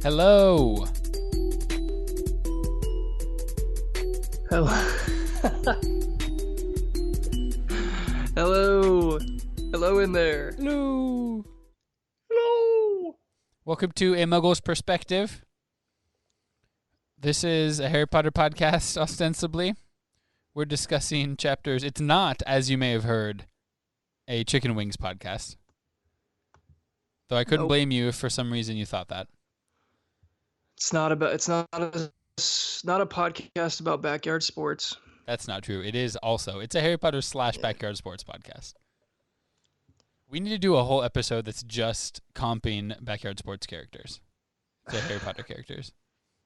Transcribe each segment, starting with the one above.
Hello. Hello. Hello. Hello in there. Hello. Hello. Welcome to A Muggle's Perspective. This is a Harry Potter podcast, ostensibly. We're discussing chapters. It's not, as you may have heard, a Chicken Wings podcast. Though I couldn't blame you if for some reason you thought that. It's not a podcast about backyard sports. That's not true. It is also. It's a Harry Potter / backyard sports podcast. We need to do a whole episode that's just comping backyard sports characters to Harry Potter characters.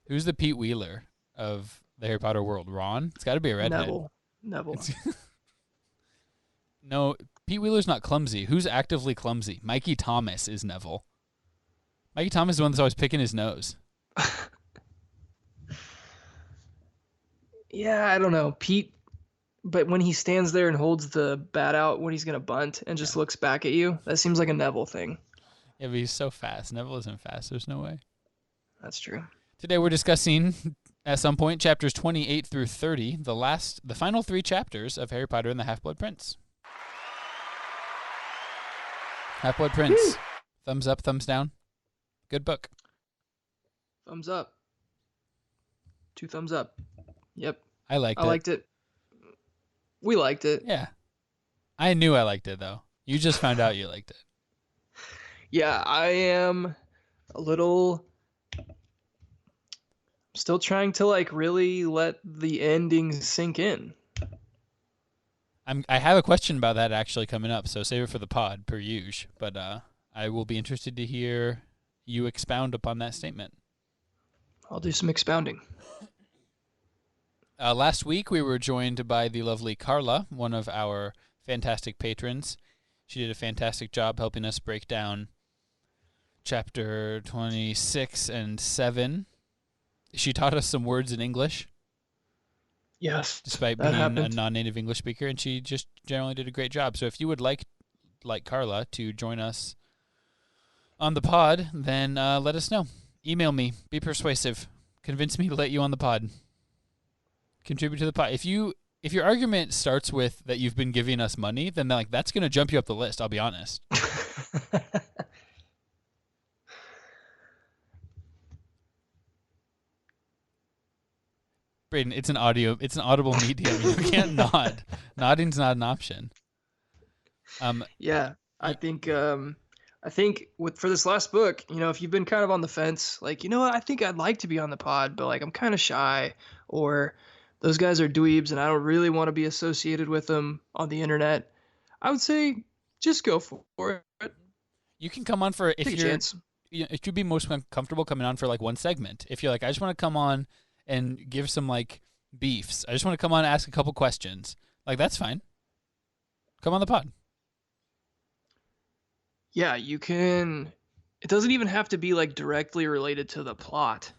Who's the Pete Wheeler of the Harry Potter world? Ron? It's got to be a redhead. Neville. No, Pete Wheeler's not clumsy. Who's actively clumsy? Mikey Thomas is Neville. Mikey Thomas is the one that's always picking his nose. Yeah, I don't know. Pete, but when he stands there and holds the bat out when he's going to bunt and just looks back at you, that seems like a Neville thing. Yeah, but he's so fast. Neville isn't fast. There's no way. That's true. Today we're discussing, at some point, chapters 28 through 30, the final 3 chapters of Harry Potter and the Half-Blood Prince. Half-Blood Prince. Woo! Thumbs up, thumbs down. Good book. Thumbs up. 2 thumbs up. Yep. I liked it. We liked it. Yeah. I knew I liked it, though. You just found out you liked it. Yeah, I am a little... still trying to, really let the ending sink in. I have a question about that actually coming up, so save it for the pod, per usual. But I will be interested to hear you expound upon that statement. I'll do some expounding. Last week, we were joined by the lovely Carla, one of our fantastic patrons. She did a fantastic job helping us break down chapter 26 and 7. She taught us some words in English. Yes, despite being a non-native English speaker, and she just generally did a great job. So if you would like Carla, to join us on the pod, then let us know. Email me. Be persuasive. Convince me to let you on the pod. Contribute to the pod. If your argument starts with that you've been giving us money, then that's going to jump you up the list, I'll be honest. Braden, it's an audible medium. You can't nod. Nodding's not an option. Yeah, I think for this last book, if you've been kind of on the fence, I think I'd like to be on the pod, but I'm kind of shy, or those guys are dweebs and I don't really want to be associated with them on the internet, I would say just go for it. You can come on for if you'd be most comfortable coming on for one segment. If you're I just want to come on and give some beefs. I just want to come on and ask a couple questions. That's fine. Come on the pod. Yeah, you can. It doesn't even have to be directly related to the plot.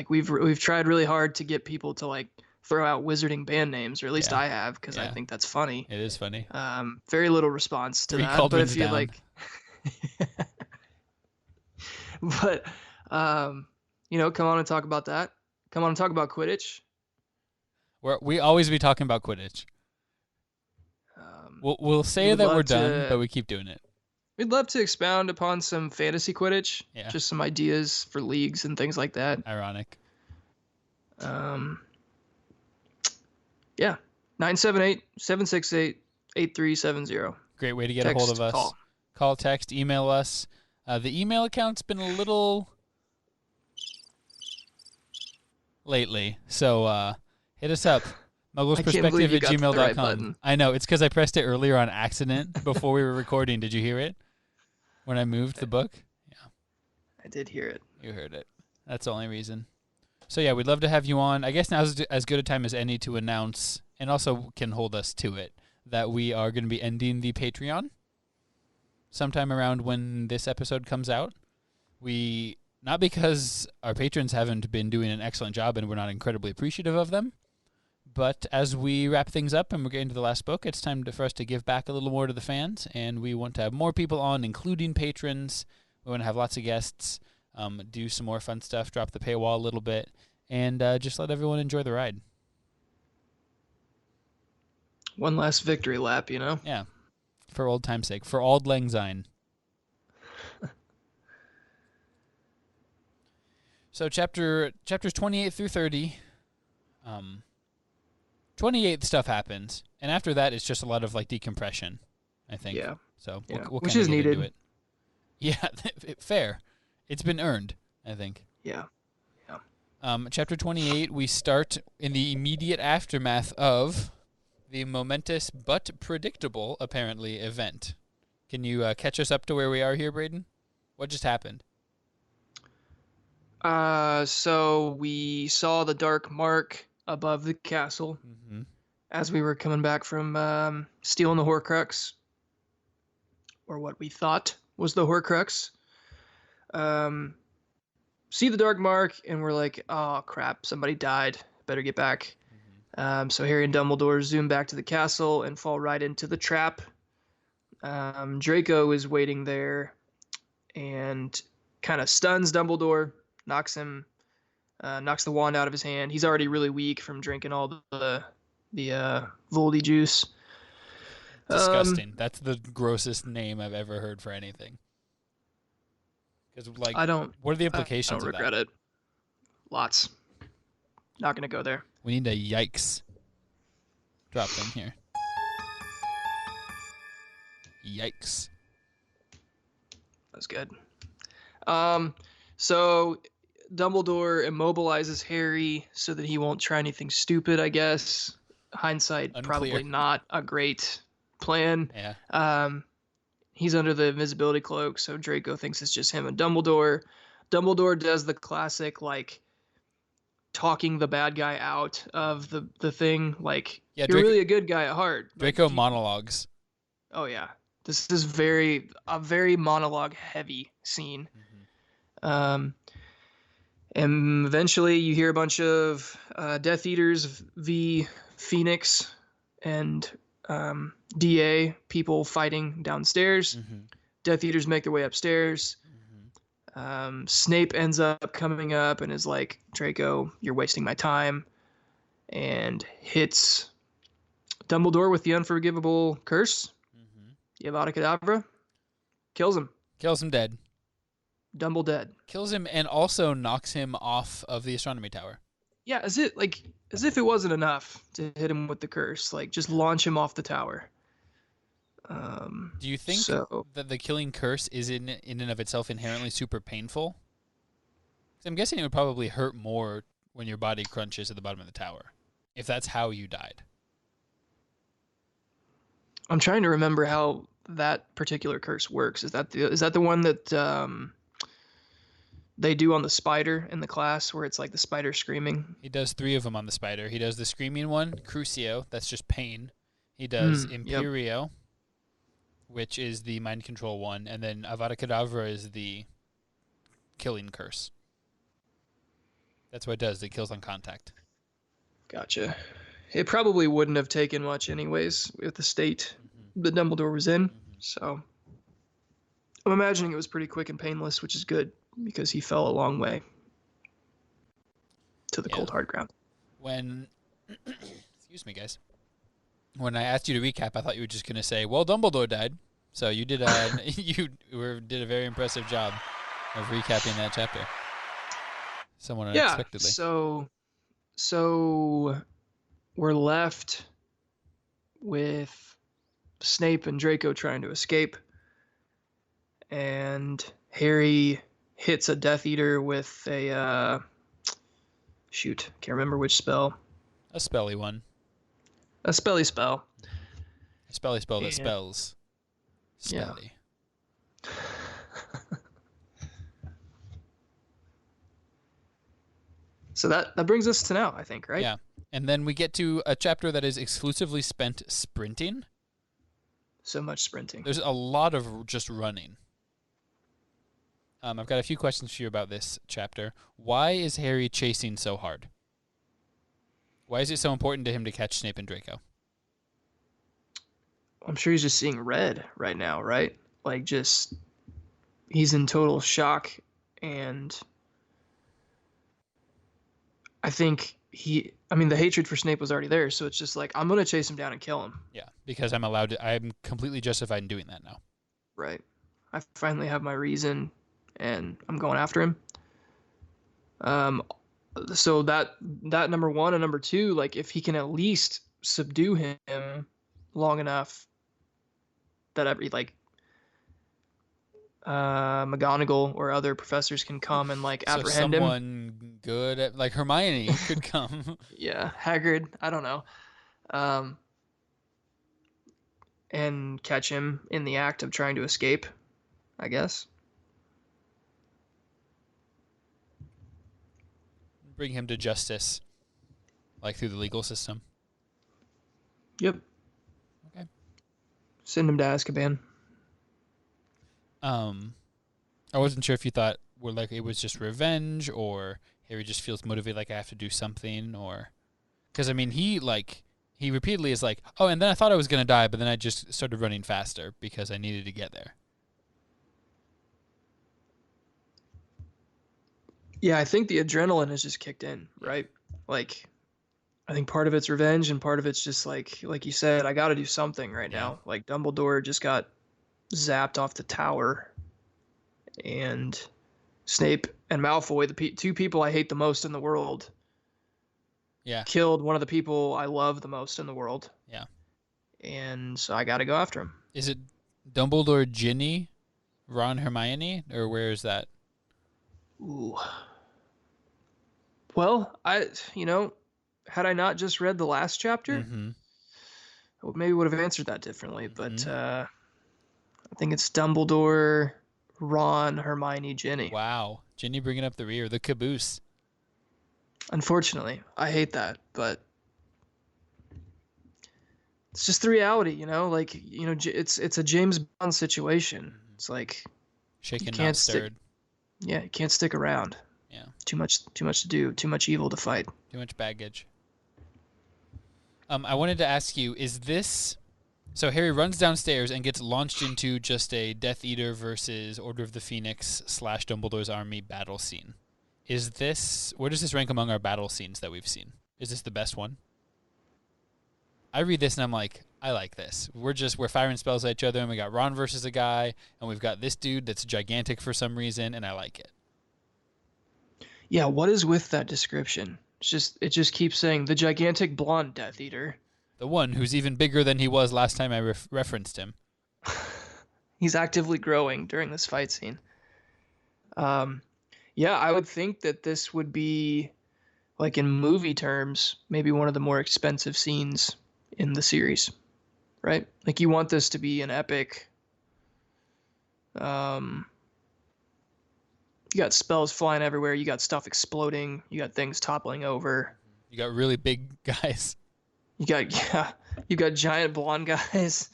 We've tried really hard to get people to throw out wizarding band names, or at least I have, because I think that's funny. It is funny. Very little response to that. But if you but come on and talk about that. Come on and talk about Quidditch. We always be talking about Quidditch. We'll say that we're done, but we keep doing it. We'd love to expound upon some fantasy Quidditch. Yeah. Just some ideas for leagues and things like that. Ironic. Yeah. 978-768-8370. Great way to get a hold of us. Call, text, email us. The email account's been a little lately, so hit us up. mugglesperspective@gmail.com. I know, it's because I pressed it earlier on accident before we were recording. Did you hear it? When I moved the book? Yeah. I did hear it. You heard it. That's the only reason. So yeah, we'd love to have you on. I guess now's as good a time as any to announce, and also can hold us to it, that we are going to be ending the Patreon sometime around when this episode comes out. Not because our patrons haven't been doing an excellent job and we're not incredibly appreciative of them, but as we wrap things up and we're getting to the last book, it's time for us to give back a little more to the fans, and we want to have more people on, including patrons. We want to have lots of guests. do some more fun stuff, drop the paywall a little bit, and just let everyone enjoy the ride. One last victory lap, Yeah, for old time's sake, for Auld Lang Syne. So chapters 28 through 30, 28 stuff happens, and after that it's just a lot of like decompression, I think. Yeah. So Yeah. we'll Which kind is of get needed. into it. Yeah, fair. It's been earned, I think. Yeah. Chapter 28, we start in the immediate aftermath of the momentous but predictable, apparently, event. Can you catch us up to where we are here, Braden? What just happened? So we saw the dark mark above the castle as we were coming back from stealing the Horcrux, or what we thought was the Horcrux. See the dark mark, and we're like, oh crap, somebody died. Better get back. So Harry and Dumbledore zoom back to the castle and fall right into the trap. Draco is waiting there and kind of stuns Dumbledore, knocks the wand out of his hand. He's already really weak from drinking all the Voldey-Juice. Disgusting. That's the grossest name I've ever heard for anything. Because what are the implications I don't regret it. Lots. Not gonna go there. We need a yikes drop in here. Yikes. That's good. So Dumbledore immobilizes Harry so that he won't try anything stupid, I guess. Hindsight, Unclear. Probably not a great plan. Yeah. He's under the invisibility cloak, so Draco thinks it's just him and Dumbledore. Dumbledore does the classic, like, talking the bad guy out of the thing. Like, you're really a good guy at heart. Draco monologues. Oh, yeah. This is a very monologue-heavy scene. And eventually you hear a bunch of Death Eaters v. Phoenix and DA people fighting downstairs. Death Eaters make their way upstairs. Snape ends up coming up and is like, Draco, you're wasting my time, and hits Dumbledore with the unforgivable curse. Avada Kedavra. Kills him. Kills him dead. Dumble dead. Kills him and also knocks him off of the astronomy tower. Yeah, as if it wasn't enough to hit him with the curse. Like, just launch him off the tower. Do you think that the killing curse is in and of itself inherently super painful? I'm guessing it would probably hurt more when your body crunches at the bottom of the tower, if that's how you died. I'm trying to remember how that particular curse works. Is that the one that they do on the spider in the class, where it's like the spider screaming? He does 3 of them on the spider. He does the screaming one, Crucio, that's just pain. He does Imperio, which is the mind control one, and then Avada Kedavra is the killing curse. That's what it does. It kills on contact. Gotcha. It probably wouldn't have taken much anyways with the state that Dumbledore was in. So I'm imagining it was pretty quick and painless, which is good because he fell a long way to the cold hard ground. Excuse me, guys. When I asked you to recap, I thought you were just going to say, well, Dumbledore died. So you did did a very impressive job of recapping that chapter. Somewhat unexpectedly. So we're left with Snape and Draco trying to escape, and Harry hits a Death Eater with a can't remember which spell. A spelly one. A spelly spell. A spelly spell that spells. Spelly. Yeah. So that brings us to now, I think, right? Yeah. And then we get to a chapter that is exclusively spent sprinting. So much sprinting. There's a lot of just running. I've got a few questions for you about this chapter. Why is Harry chasing so hard? Why is it so important to him to catch Snape and Draco? I'm sure he's just seeing red right now, right? Like, just he's in total shock And I think the hatred for Snape was already there, so it's just like, I'm gonna chase him down and kill him. Yeah, because I'm completely justified in doing that now. Right. I finally have my reason, and I'm going after him. Um, so that number one, and number two, like if he can at least subdue him long enough that McGonagall or other professors can come and like So apprehend him. someone good at like Hermione could come. Yeah, Hagrid, I don't know. Um, and catch him in the act of trying to escape, I guess. Bring him to justice, like through the legal system. Yep. Okay. Send him to Azkaban. I wasn't sure if you thought were like it was just revenge, or Harry just feels motivated, like I have to do something, or because I mean he repeatedly is like, oh, and then I thought I was gonna die, but then I just started running faster because I needed to get there. Yeah, I think the adrenaline has just kicked in, right? Like, I think part of it's revenge and part of it's just like you said, I got to do something right Yeah. now. Like Dumbledore just got zapped off the tower, and Snape and Malfoy, the two people I hate the most in the world, Yeah. killed one of the people I love the most in the world. Yeah. And so I got to go after him. Is it Dumbledore, Ginny, Ron, Hermione, or where is that? Ooh. Well, had I not just read the last chapter, Mm-hmm. I maybe would have answered that differently. But Mm-hmm. I think it's Dumbledore, Ron, Hermione, Ginny. Wow. Ginny bringing up the rear, the caboose. Unfortunately, I hate that, but it's just the reality, Like, it's a James Bond situation. It's like Shaken, can't not stirred. you can't stick around. Yeah. Too much to do, too much evil to fight. Too much baggage. I wanted to ask you, is this so Harry runs downstairs and gets launched into just a Death Eater versus Order of the Phoenix / Dumbledore's army battle scene. Is this where does this rank among our battle scenes that we've seen? Is this the best one? I read this and I'm like, I like this. We're firing spells at each other, and we got Ron versus a guy, and we've got this dude that's gigantic for some reason, and I like it. Yeah, what is with that description? It just keeps saying the gigantic blonde Death Eater. The one who's even bigger than he was last time I referenced him. He's actively growing during this fight scene. Yeah, I would think that this would be, like in movie terms, maybe one of the more expensive scenes in the series, right? Like you want this to be an epic. You got spells flying everywhere. You got stuff exploding. You got things toppling over. You got really big guys. You got giant blonde guys.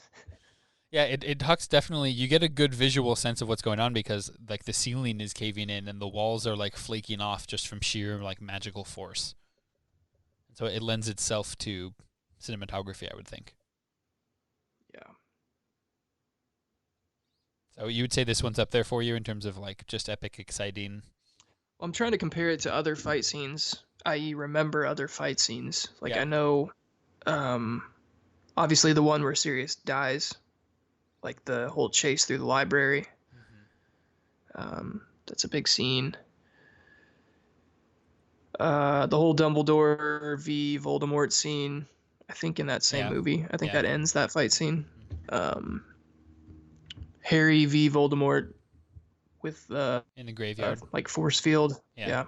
Yeah, it talks definitely. You get a good visual sense of what's going on because like the ceiling is caving in and the walls are like flaking off just from sheer like magical force. So it lends itself to cinematography, I would think. Yeah. So you would say this one's up there for you in terms of like just epic, exciting. Well, I'm trying to compare it to other fight scenes, i.e., remember other fight scenes. Like Yeah. I know, obviously the one where Sirius dies, like the whole chase through the library. That's a big scene. The whole Dumbledore v. Voldemort scene, I think in that same movie. I think that ends that fight scene. Harry v. Voldemort with In the graveyard. like force field. Yeah.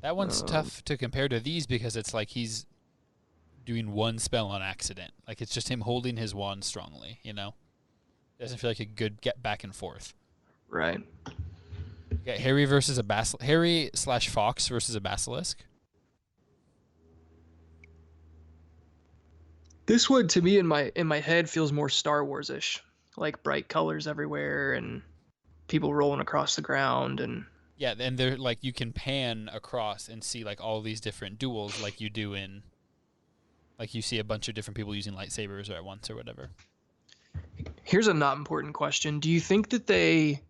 That one's tough to compare to these because it's like he's doing one spell on accident. Like it's just him holding his wand strongly, you know? It doesn't feel like a good get back and forth. Right. Okay, Harry versus a Harry / Fox versus a basilisk. This one to me in my head feels more Star Wars-ish, like bright colors everywhere and people rolling across the ground and yeah, and they're like you can pan across and see like all these different duels like you do in like you see a bunch of different people using lightsabers or at once or whatever. Here's a not important question. Do you think that they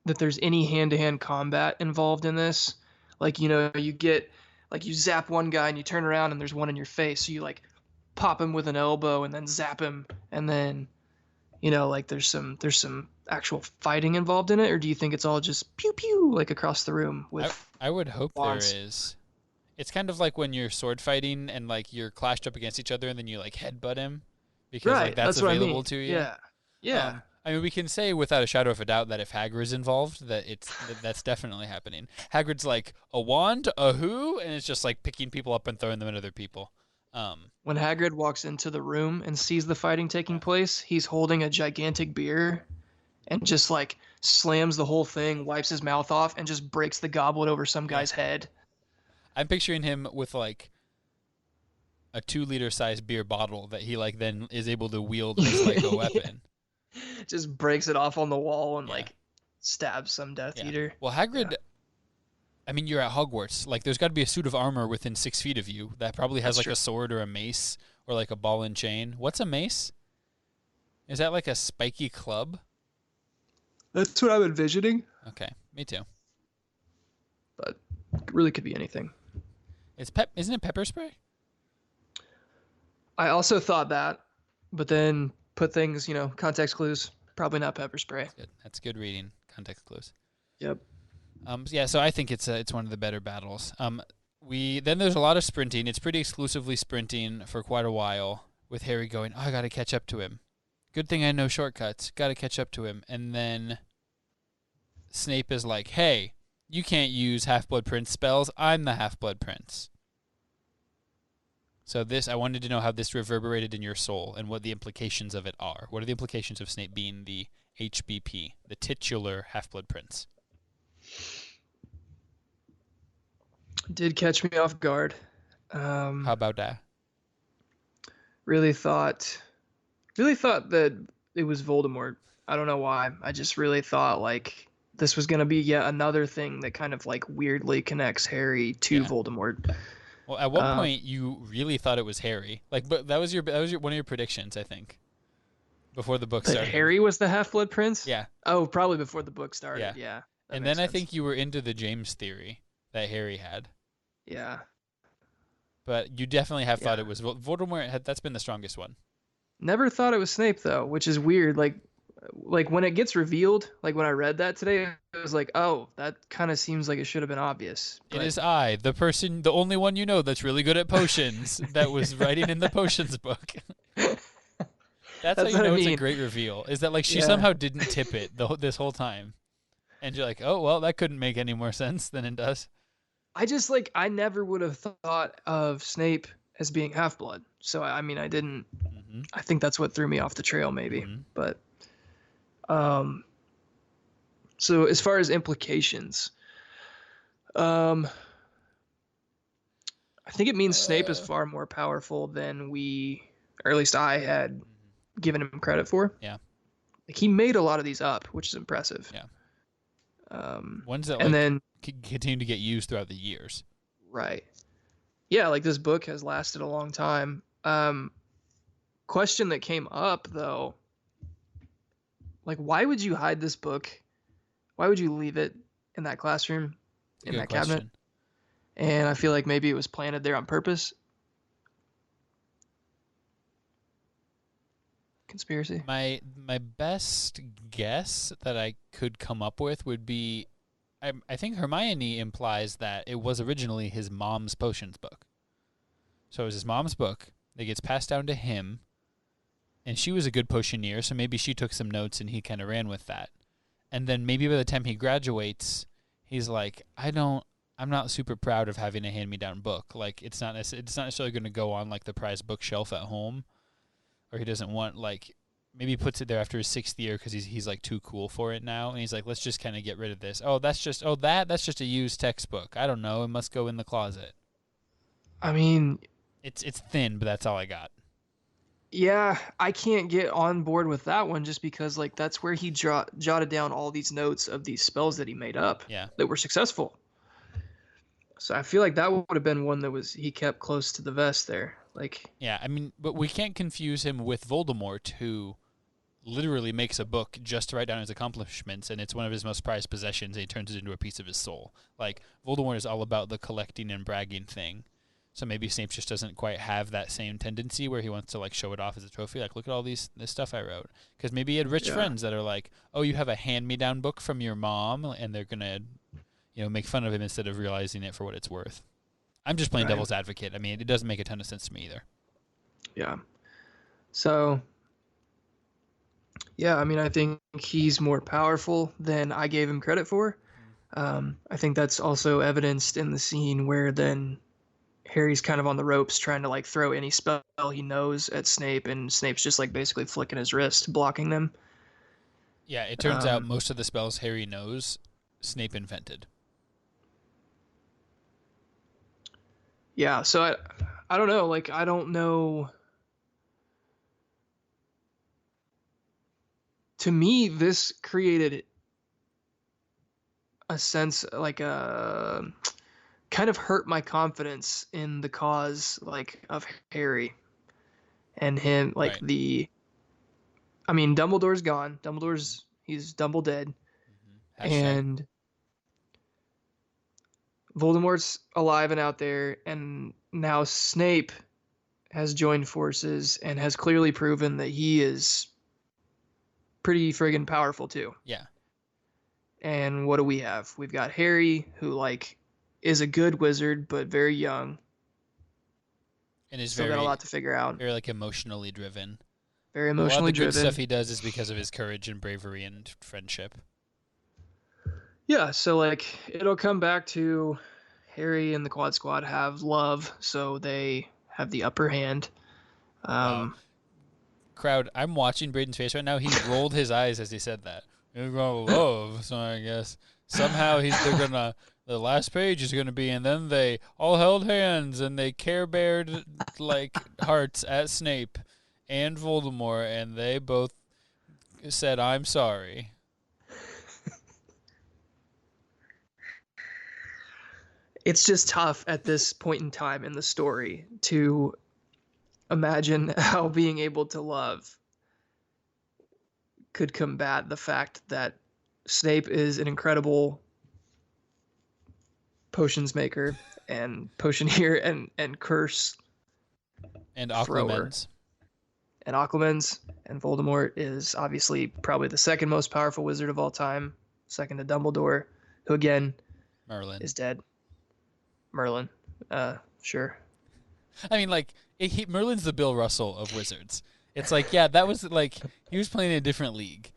that there's any hand-to-hand combat involved in this. Like, you get like you zap one guy and you turn around and there's one in your face. So you like pop him with an elbow and then zap him, and then like there's some actual fighting involved in it, or do you think it's all just pew pew like across the room with I would hope wands? there is. It's kind of like when you're sword fighting and like you're clashed up against each other and then you like headbutt him because like Right, that's that's what I available mean. to you. Yeah. Yeah. I mean, we can say without a shadow of a doubt that if Hagrid's involved, that's definitely happening. Hagrid's like a wand, a who, and it's just like picking people up and throwing them at other people. When Hagrid walks into the room and sees the fighting taking Yeah. place, he's holding a gigantic beer and just like slams the whole thing, wipes his mouth off, and just breaks the goblet over some Yeah. guy's head. I'm picturing him with like a 2-liter size beer bottle that he like then is able to wield as like a weapon. Just breaks it off on the wall and Yeah. like stabs some Death Yeah. Eater. Well, Hagrid, Yeah. I mean, you're at Hogwarts. Like, there's got to be a suit of armor within 6 feet of you that probably has That's like true. a sword or a mace or like a ball and chain. What's a mace? Is that like a spiky club? That's what I'm envisioning, Okay, me too. but it really could be anything. Isn't it pepper spray? I also thought that, but then put things, context clues. Probably not pepper spray. Good. That's good reading. Context clues. Yep. Yeah, so I think it's one of the better battles. Then there's a lot of sprinting. It's pretty exclusively sprinting for quite a while, with Harry going, "Oh, I got to catch up to him. Good thing I know shortcuts. Got to catch up to him." And then Snape is like, "Hey, you can't use Half-Blood Prince spells. I'm the Half-Blood Prince." So I wanted to know how this reverberated in your soul and what the implications of it are. What are the implications of Snape being the HBP, the titular Half-Blood Prince? Did catch me off guard. How about that? Really thought that it was Voldemort. I don't know why. I just really thought like this was gonna be yet another thing that kind of like weirdly connects Harry to Yeah. Voldemort. Well, at one point you really thought it was Harry. Like, but that was your one of your predictions, I think, before the book That started. Harry was the Half-Blood Prince? Yeah. Oh, probably before the book started. Yeah. Yeah. And then I think you were into the James theory that Harry had. Yeah. But you definitely have thought Yeah. it was Voldemort. That's been the strongest one. Never thought it was Snape though, which is weird. Like when it gets revealed, like when I read that today, it was like, oh, that kind of seems like it should have been obvious. It But is I, the only one you know that's really good at potions, that was writing in the potions book. That's how you what I know it's a mean. great reveal. Is that like she Yeah. somehow didn't tip it this whole time, and you're like, oh well, that couldn't make any more sense than it does. I never would have thought of Snape as being Half-Blood. So I mean, I didn't. Mm-hmm. I think that's what threw me off the trail, maybe. Mhm. But so as far as implications, I think it means Snape is far more powerful than we, or at least I had given him credit for. Yeah. Like he made a lot of these up, which is impressive. Yeah. Um, Ones that and then continue to get used throughout the years. right, yeah, like this book has lasted a long time. Question that came up though, like why would you hide this book? Why would you leave it in that classroom, in Good that question. cabinet? And I feel like maybe it was planted there on purpose. Conspiracy. My best guess that I could come up with would be, I think Hermione implies that it was originally his mom's potions book. So it was his mom's book that gets passed down to him, and she was a good potioneer, so maybe she took some notes and he kind of ran with that. And then maybe by the time he graduates, he's like, I'm not super proud of having a hand-me-down book. Like it's not necessarily going to go on like the prized bookshelf at home. Or he doesn't want, like, maybe he puts it there after his 6th year because he's like too cool for it now, and he's like, let's just kind of get rid of this. That's just a used textbook. I don't know. It must go in the closet. I mean, It's thin, but that's all I got. yeah, I can't get on board with that one just because like that's where he jotted down all these notes of these spells that he made up Yeah. that were successful. So I feel like that would have been one that he kept close to the vest there. Like Yeah, I mean, but we can't confuse him with Voldemort, who literally makes a book just to write down his accomplishments, and it's one of his most prized possessions, and he turns it into a piece of his soul. Like, Voldemort is all about the collecting and bragging thing. So maybe Snape just doesn't quite have that same tendency where he wants to like show it off as a trophy. Like, look at all this stuff I wrote. Because maybe he had rich friends that are like, oh, you have a hand-me-down book from your mom, and they're gonna, make fun of him instead of realizing it for what it's worth. I'm just playing devil's advocate. I mean, it doesn't make a ton of sense to me either. Yeah. So, yeah, I mean, I think he's more powerful than I gave him credit for. I think that's also evidenced in the scene where then Harry's kind of on the ropes trying to like throw any spell he knows at Snape, and Snape's just like basically flicking his wrist, blocking them. Yeah, it turns out most of the spells Harry knows, Snape invented. Yeah, so I don't know, like I don't know. To me, this created a sense like a kind of hurt my confidence in the cause like of Harry and him like I mean Dumbledore's gone. He's Dumble dead. And Voldemort's alive and out there, and now Snape has joined forces and has clearly proven that he is pretty friggin' powerful too. Yeah. And what do we have? We've got Harry, who like is a good wizard but very young, and is still got a lot to figure out. Very like emotionally driven. Very emotionally driven. A lot of the good stuff he does is because of his courage and bravery and friendship. Yeah, so like it'll come back to Harry and the Quad Squad have love, so they have the upper hand. Crowd, I'm watching Braden's face right now. He rolled his eyes as he said that. You're gonna love, so I guess somehow the last page is gonna be, and then they all held hands and they Care Beared like hearts at Snape and Voldemort, and they both said, "I'm sorry." It's just tough at this point in time in the story to imagine how being able to love could combat the fact that Snape is an incredible potions maker and potioneer and curse and Occlumens. And Occlumens, and Voldemort is obviously probably the second most powerful wizard of all time, second to Dumbledore, who again Merlin is dead. Merlin, sure. I mean, like, Merlin's the Bill Russell of wizards. It's like, yeah, that was like he was playing in a different league.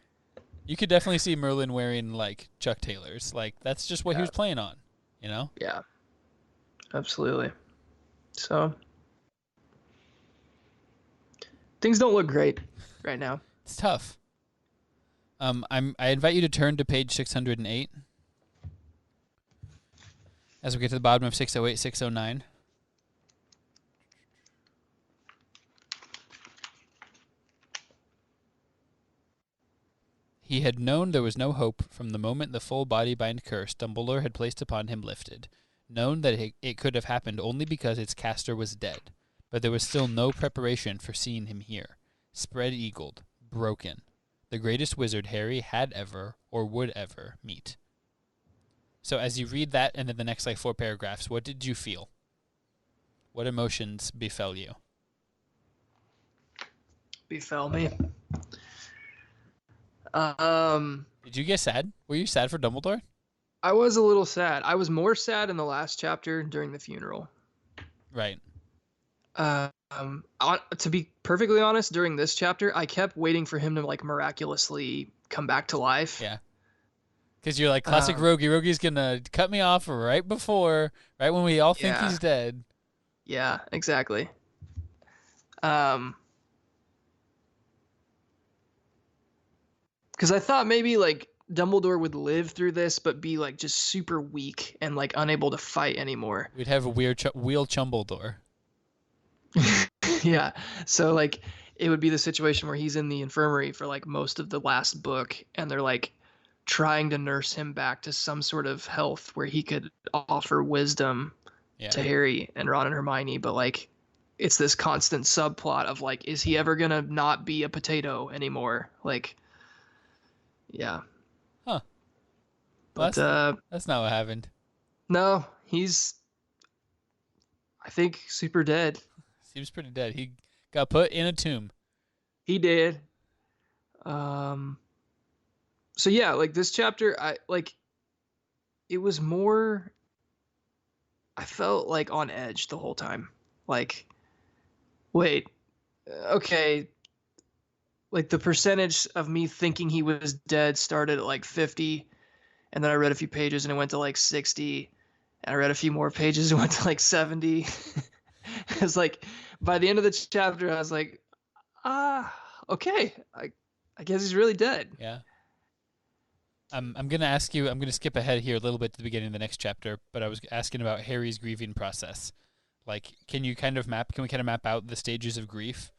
You could definitely see Merlin wearing like Chuck Taylors. Like that's just what he was playing on, you know? Yeah, absolutely. So things don't look great right now. It's tough. I invite you to turn to page 608. As we get to the bottom of 608, 609. He had known there was no hope from the moment the full body-bind curse Dumbledore had placed upon him lifted. Known that it could have happened only because its caster was dead. But there was still no preparation for seeing him here. Spread-eagled, broken. The greatest wizard Harry had ever, or would ever, meet. So as you read that and then the next like 4 paragraphs, what did you feel? What emotions befell you? Befell me? Did you get sad? Were you sad for Dumbledore? I was a little sad. I was more sad in the last chapter during the funeral. Right. To be perfectly honest, during this chapter, I kept waiting for him to like miraculously come back to life. Yeah. Because you're like, classic Rogge. Rogge's going to cut me off right when we all think he's dead. Yeah, exactly. Because I thought maybe like Dumbledore would live through this, but be like just super weak and like unable to fight anymore. We'd have a weird wheel Chumbledore. Yeah. So like it would be the situation where he's in the infirmary for like most of the last book, and they're like trying to nurse him back to some sort of health where he could offer wisdom to Harry and Ron and Hermione, but like it's this constant subplot of like, is he ever gonna not be a potato anymore? Like, yeah. Huh. Well, But that's not what happened. no, he's, I think, super dead. Seems pretty dead. He got put in a tomb. He did. Um. So yeah, like this chapter, I like. It was more. I felt like on edge the whole time. Like, wait, okay. Like the percentage of me thinking he was dead started at like 50, and then I read a few pages and it went to like 60, and I read a few more pages and it went to like 70. It was like by the end of the chapter, I was like, okay, I guess he's really dead. Yeah. I'm gonna ask you. I'm gonna skip ahead here a little bit to the beginning of the next chapter, but I was asking about Harry's grieving process. Like, can we kind of map out the stages of grief,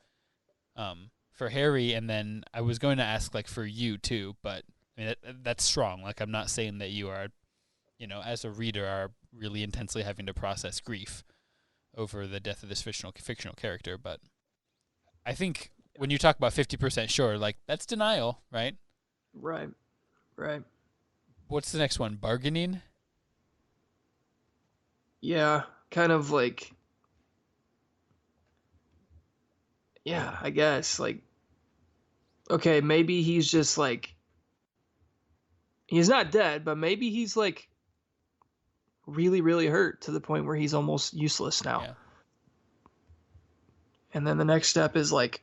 for Harry, and then I was going to ask like for you too, but I mean that's strong. Like, I'm not saying that you are, as a reader, are really intensely having to process grief over the death of this fictional character, but I think when you talk about 50% sure, like that's denial, right? Right. Right. What's the next one? Bargaining? Yeah, kind of like, yeah, I guess like, okay, maybe he's just like, he's not dead, but maybe he's like really, really hurt to the point where he's almost useless now. Yeah. And then the next step is like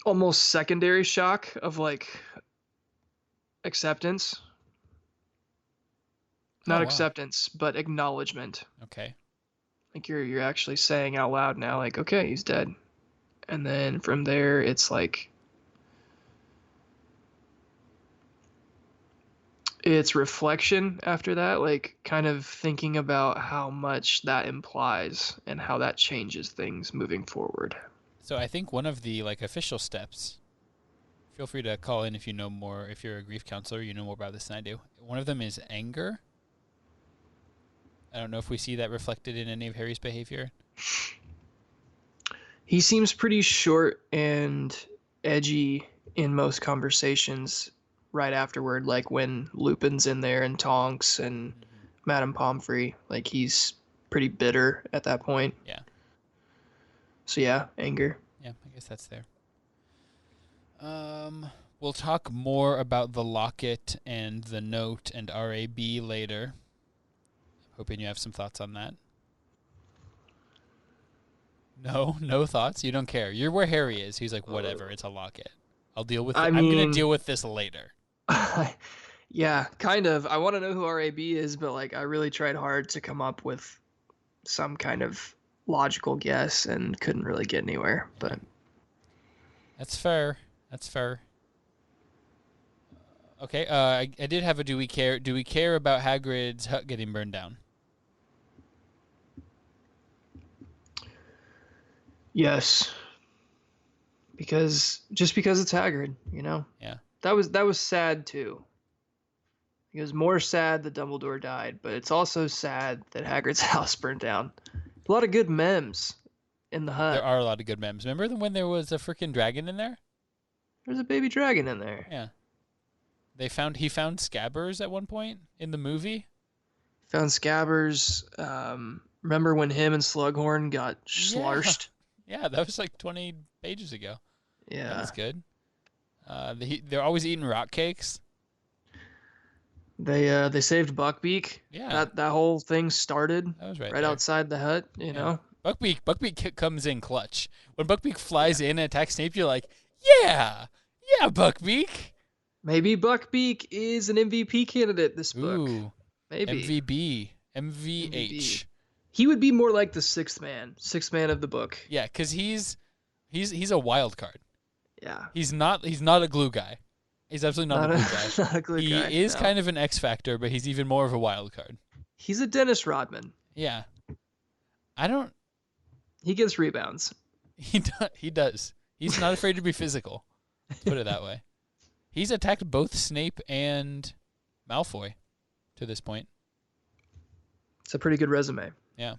almost secondary shock of like acceptance. Not wow. acceptance, but acknowledgement. Okay. Like you're actually saying out loud now, like, okay, he's dead. And then from there, it's like, it's reflection after that, like kind of thinking about how much that implies and how that changes things moving forward. So I think one of the like official steps, feel free to call in if you know more, if you're a grief counselor, you know more about this than I do. One of them is anger. I don't know if we see that reflected in any of Harry's behavior. He seems pretty short and edgy in most conversations right afterward, like when Lupin's in there and Tonks and Madame Pomfrey. Like he's pretty bitter at that point. Yeah. So yeah, anger. Yeah, I guess that's there. We'll talk more about the locket and the note and RAB later. Hoping you have some thoughts on that. No thoughts? You don't care. You're where Harry is. He's like, whatever, it's a locket. I'll deal with it. I'm going to deal with this later. Yeah, kind of. I want to know who RAB is, but like I really tried hard to come up with some kind of logical guess and couldn't really get anywhere. But that's fair. Okay, I did have a do we care about Hagrid's hut getting burned down? Yes. Because it's Hagrid, Yeah. That was sad too. It was more sad that Dumbledore died, but it's also sad that Hagrid's house burned down. A lot of good memes in the hut. There are a lot of good memes. Remember when there was a freaking dragon in there? There's a baby dragon in there. Yeah. He found Scabbers at one point in the movie. Found Scabbers. Remember when him and Slughorn got slarshed? Yeah, that was like 20 pages ago. Yeah. That was good. They're always eating rock cakes. They saved Buckbeak. Yeah. That whole thing started That was right there. Outside the hut, you know. Buckbeak comes in clutch. When Buckbeak flies in and attacks Snape, you're like, yeah, Buckbeak. Maybe Buckbeak is an MVP candidate this book. Ooh, maybe. MVH. He would be more like the sixth man of the book. Yeah, because he's a wild card. Yeah. He's not a glue guy. He's absolutely not a glue guy. Not a glue guy. He is kind of an X factor, but he's even more of a wild card. He's a Dennis Rodman. Yeah. He gets rebounds. He does. He's not afraid to be physical. Let's put it that way. He's attacked both Snape and Malfoy to this point. It's a pretty good resume. Yeah.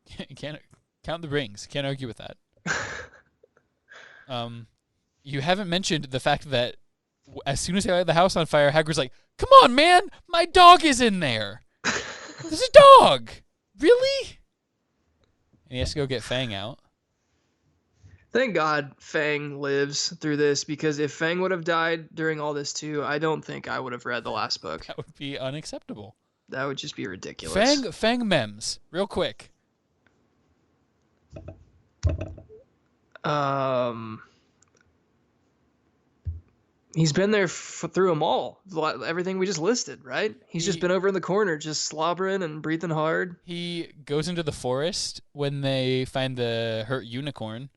Can't count the rings. Can't argue with that. You haven't mentioned the fact that as soon as they light the house on fire, Hagrid's like, "Come on, man, my dog is in there. There's a dog. Really?" And he has to go get Fang out. Thank God Fang lives through this, because if Fang would have died during all this too, I don't think I would have read the last book. That would be unacceptable. That would just be ridiculous. Fang memes, real quick. He's been there through them all. Everything we just listed, right? He's just been over in the corner, just slobbering and breathing hard. He goes into the forest when they find the hurt unicorn.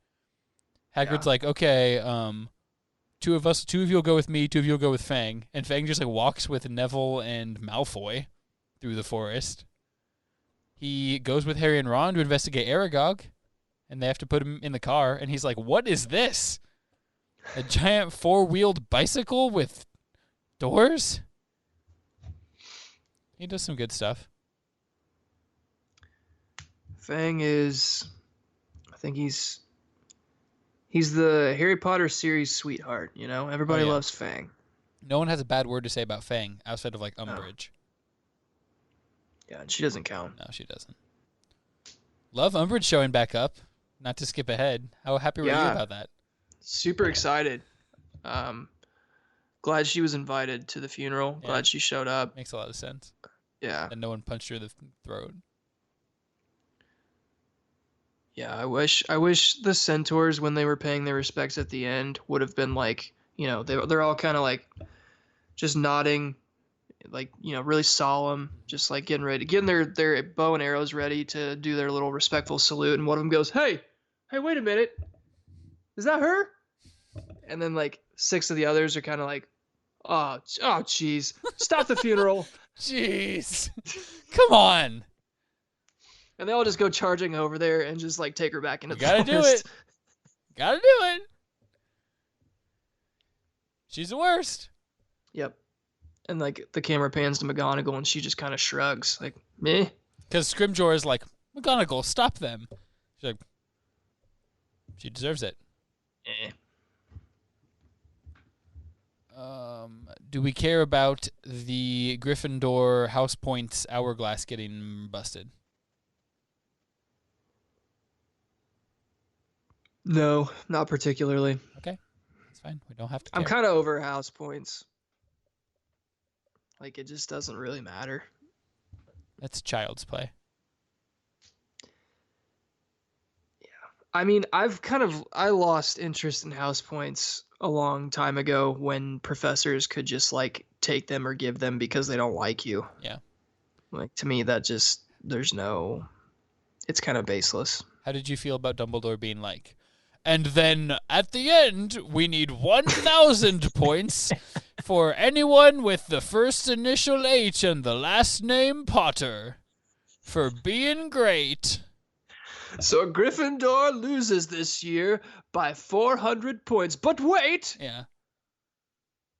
Hagrid's like, "Okay, two of you will go with me, two of you will go with Fang." And Fang just like walks with Neville and Malfoy through the forest. He goes with Harry and Ron to investigate Aragog, and they have to put him in the car. And he's like, "What is this? A giant 4-wheeled bicycle with doors?" He does some good stuff. Fang is, I think he's the Harry Potter series sweetheart, you know? Everybody loves Fang. No one has a bad word to say about Fang outside of like Umbridge. Yeah, and she doesn't count. No, she doesn't. Love Umbridge showing back up. Not to skip ahead. How happy were you about that? Super excited. Glad she was invited to the funeral. Yeah. Glad she showed up. Makes a lot of sense. Yeah. And no one punched her in the throat. Yeah, I wish the centaurs, when they were paying their respects at the end, would have been like, you know, they're all kind of like just nodding, like, you know, really solemn, just like getting their bow and arrows ready to do their little respectful salute. And one of them goes, hey, wait a minute. Is that her? And then like 6 of the others are kind of like, oh, jeez, stop the funeral. Jeez. Come on. And they all just go charging over there and just like take her back into the forest. Do it. Gotta do it. She's the worst. Yep. And like the camera pans to McGonagall and she just kind of shrugs like, meh. Because Scrimgeour is like, "McGonagall, stop them." She's like, she deserves it. Eh. Do we care about the Gryffindor house points hourglass getting busted? No, not particularly. Okay, that's fine. We don't have to care. I'm kind of over house points. Like, it just doesn't really matter. That's child's play. Yeah. I mean, I lost interest in house points a long time ago when professors could just, like, take them or give them because they don't like you. Yeah. Like, to me, that just, it's kind of baseless. How did you feel about Dumbledore being like, "And then at the end, we need 1,000 points for anyone with the first initial H and the last name Potter for being great." So Gryffindor loses this year by 400 points. But wait! Yeah.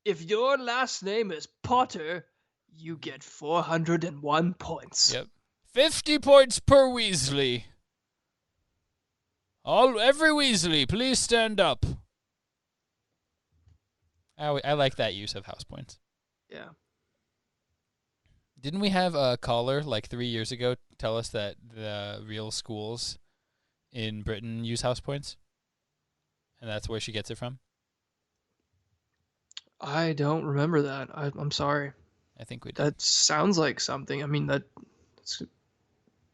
If your last name is Potter, you get 401 points. Yep. 50 points per Weasley. Every Weasley, please stand up. I like that use of house points. Yeah. Didn't we have a caller like 3 years ago tell us that the real schools in Britain use house points? And that's where she gets it from? I don't remember that. I'm sorry. I think we did. That sounds like something. I mean, that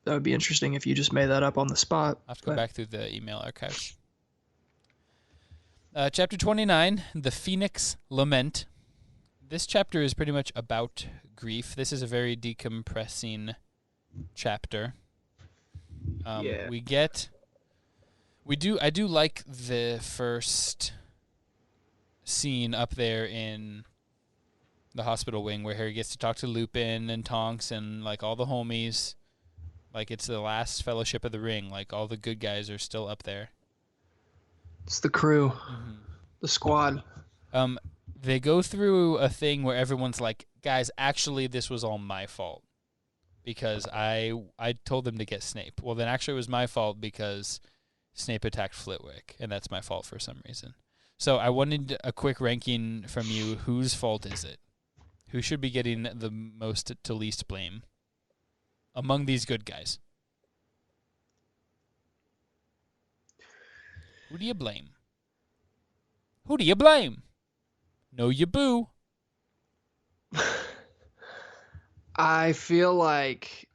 would be interesting if you just made that up on the spot. I'll have to go back through the email archives. Chapter 29, The Phoenix Lament. This chapter is pretty much about grief. This is a very decompressing chapter. Yeah. I do like the first scene up there in the hospital wing where Harry gets to talk to Lupin and Tonks and like all the homies. Like it's the last Fellowship of the Ring. Like all the good guys are still up there. It's the crew, the squad. They go through a thing where everyone's like, "Guys, actually, this was all my fault." because I told them to get Snape. Well, then actually it was my fault because Snape attacked Flitwick, and that's my fault for some reason. So I wanted a quick ranking from you. Whose fault is it? Who should be getting the most to least blame among these good guys? Who do you blame? Who do you blame? No, you boo. I feel like,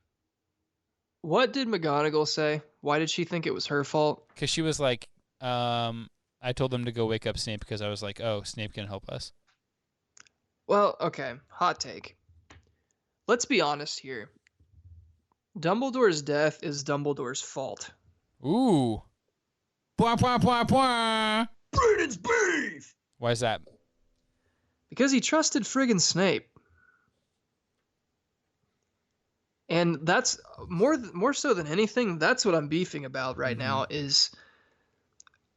what did McGonagall say? Why did she think it was her fault? Because she was like, I told them to go wake up Snape because I was like, oh, Snape can help us. Well, okay, hot take. Let's be honest here. Dumbledore's death is Dumbledore's fault. Ooh. Bwah, bwah, bwah, bwah. Braden's beef! Why is that? Because he trusted friggin' Snape. And that's more so than anything, that's what I'm beefing about right now is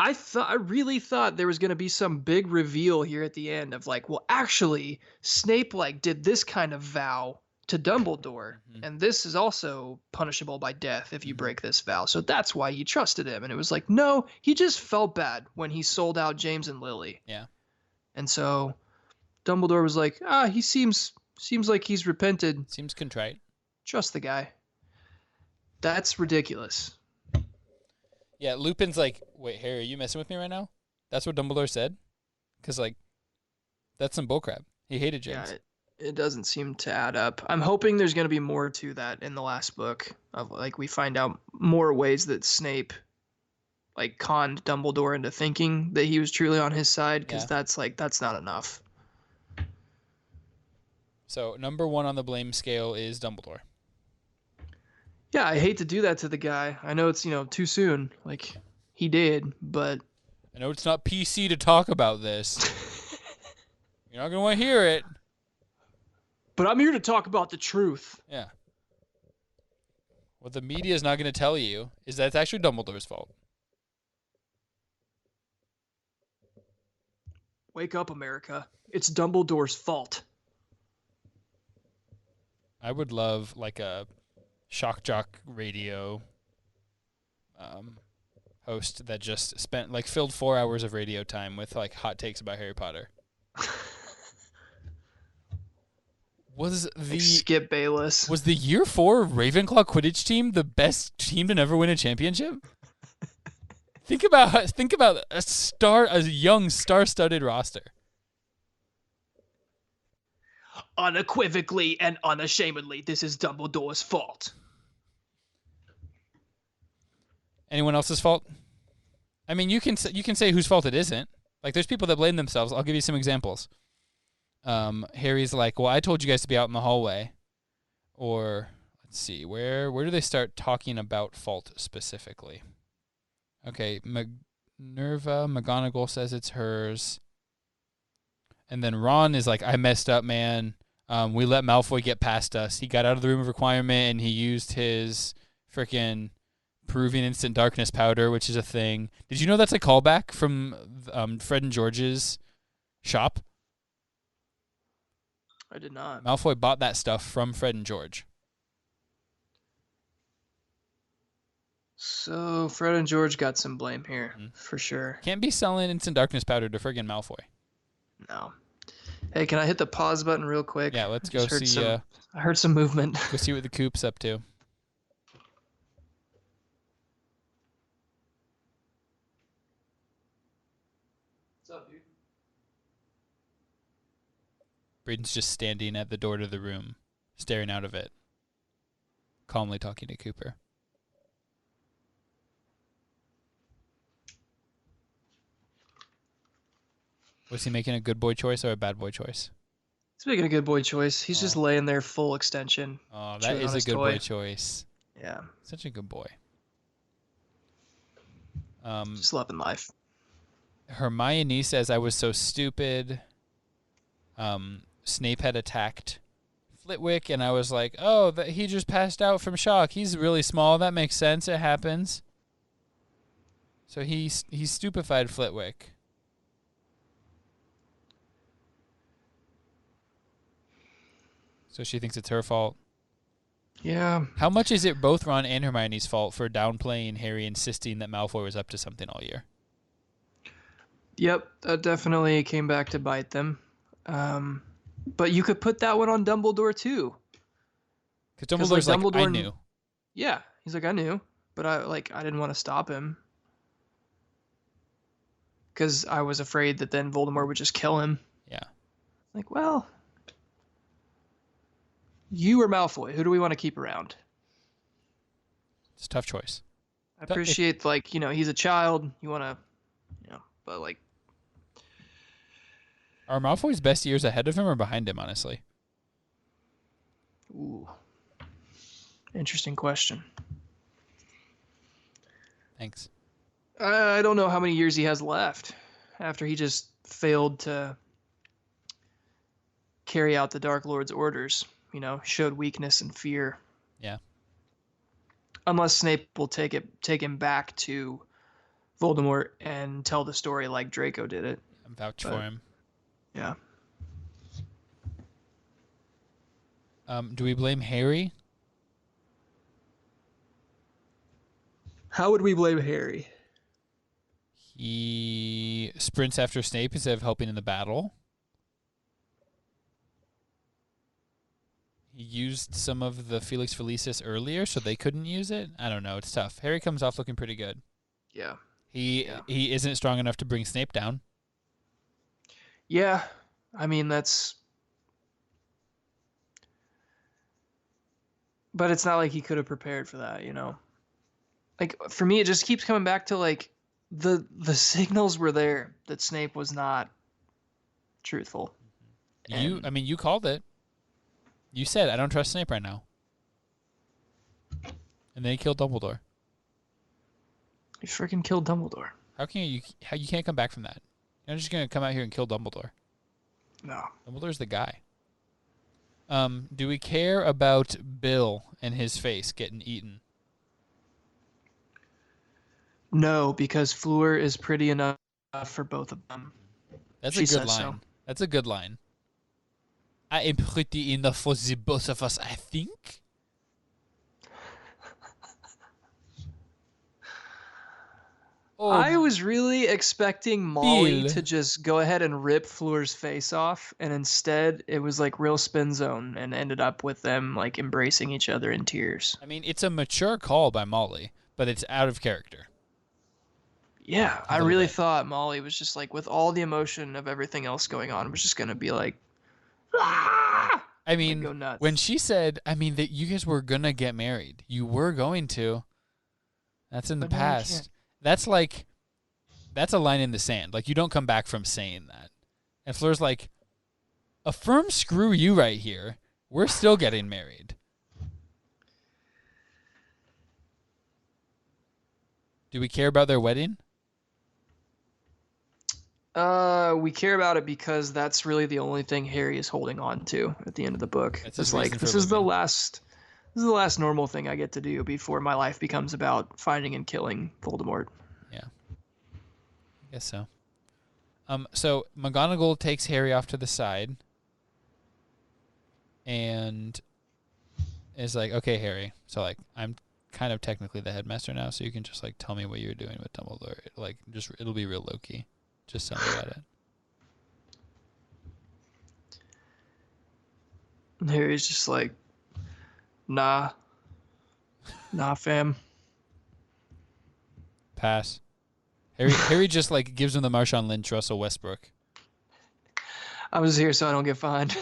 I really thought there was going to be some big reveal here at the end of like, well, actually, Snape like did this kind of vow to Dumbledore, and this is also punishable by death if you break this vow. So that's why he trusted him. And it was like, no, he just felt bad when he sold out James and Lily. Yeah. And so Dumbledore was like, he seems like he's repented. Seems contrite. Trust the guy. That's ridiculous. Yeah, Lupin's like, wait, Harry, are you messing with me right now? That's what Dumbledore said? Because, like, that's some bullcrap. He hated James. Yeah, it doesn't seem to add up. I'm hoping there's going to be more to that in the last book. Of like, we find out more ways that Snape, like, conned Dumbledore into thinking that he was truly on his side, because that's not enough. So, number one on the blame scale is Dumbledore. Yeah, I hate to do that to the guy. I know it's, too soon. Like, he did, but... I know it's not PC to talk about this. You're not going to want to hear it. But I'm here to talk about the truth. Yeah. What the media is not going to tell you is that it's actually Dumbledore's fault. Wake up, America. It's Dumbledore's fault. I would love, like, a shock jock radio host that just filled 4 hours of radio time with like hot takes about Harry Potter. Was the Skip Bayless? Was the year 4 Ravenclaw Quidditch team the best team to never win a championship? Think about a young star-studded roster. Unequivocally and unashamedly, this is Dumbledore's fault. Anyone else's fault? I mean, you can say whose fault it isn't. Like, there's people that blame themselves. I'll give you some examples. Harry's like, well, I told you guys to be out in the hallway. Or, let's see, where do they start talking about fault specifically? Okay, McGonagall says it's hers. And then Ron is like, I messed up, man. We let Malfoy get past us. He got out of the room of requirement, and he used his freaking Peruvian instant darkness powder, which is a thing. Did you know that's a callback from Fred and George's shop? I did not. Malfoy bought that stuff from Fred and George. So Fred and George got some blame here, for sure. Can't be selling instant darkness powder to friggin' Malfoy. No. Hey, can I hit the pause button real quick? Yeah, let's go see. I heard some movement. Go see what the coop's up to. What's up, dude? Braden's just standing at the door to the room, staring out of it, calmly talking to Cooper. Was he making a good boy choice or a bad boy choice? He's making a good boy choice. He's just laying there full extension. Oh, that is a good boy choice. Yeah. Such a good boy. Just loving life. Hermione says, I was so stupid. Snape had attacked Flitwick, and I was like, oh, he just passed out from shock. He's really small. That makes sense. It happens. So he stupefied Flitwick. So she thinks it's her fault. Yeah. How much is it both Ron and Hermione's fault for downplaying Harry insisting that Malfoy was up to something all year? Yep, that definitely came back to bite them. But you could put that one on Dumbledore too. Because Dumbledore's like, I knew. Yeah, he's like, I knew, but I didn't want to stop him because I was afraid that then Voldemort would just kill him. Yeah. Like, well, you or Malfoy, who do we want to keep around? It's a tough choice. I appreciate, he's a child. You want to, but like. Are Malfoy's best years ahead of him or behind him, honestly? Ooh. Interesting question. Thanks. I don't know how many years he has left after he just failed to carry out the Dark Lord's orders, showed weakness and fear. Yeah. Unless Snape will take him back to Voldemort and tell the story like Draco did it. I'm vouch for him. Yeah. Do we blame Harry? How would we blame Harry? He sprints after Snape instead of helping in the battle. He used some of the Felix Felicis earlier, so they couldn't use it. I don't know. It's tough. Harry comes off looking pretty good. Yeah. He isn't strong enough to bring Snape down. Yeah. I mean, that's... But it's not like he could have prepared for that, Like, for me, it just keeps coming back to, like, the signals were there that Snape was not truthful. You called it. You said, I don't trust Snape right now. And then he killed Dumbledore. He freaking killed Dumbledore. How you can't come back from that? You're not just going to come out here and kill Dumbledore. No. Dumbledore's the guy. Do we care about Bill and his face getting eaten? No, because Fleur is pretty enough for both of them. That's a good line. So. That's a good line. I am pretty enough for the both of us, I think. I was really expecting Molly to just go ahead and rip Fleur's face off, and instead it was like real spin zone and ended up with them like embracing each other in tears. I mean, it's a mature call by Molly, but it's out of character. Yeah, I really thought Molly was just like, with all the emotion of everything else going on, was just going to be like, ah! I mean, go nuts. When she said, that you guys were going to get married, you were going to, that's in the past. That's a line in the sand. Like, you don't come back from saying that. And Fleur's like, a firm screw you right here. We're still getting married. Do we care about their wedding? We care about it because that's really the only thing Harry is holding on to at the end of the book. It's like, this is the last normal thing I get to do before my life becomes about finding and killing Voldemort. Yeah. I guess so. So McGonagall takes Harry off to the side and is like, okay, Harry, so like, I'm kind of technically the headmaster now, so you can just like tell me what you're doing with Dumbledore. It'll be real low-key. Just tell me about it. And Harry's just like, nah, fam. Pass. Harry just like gives him the Marshawn Lynch, Russell Westbrook. I was here so I don't get fined.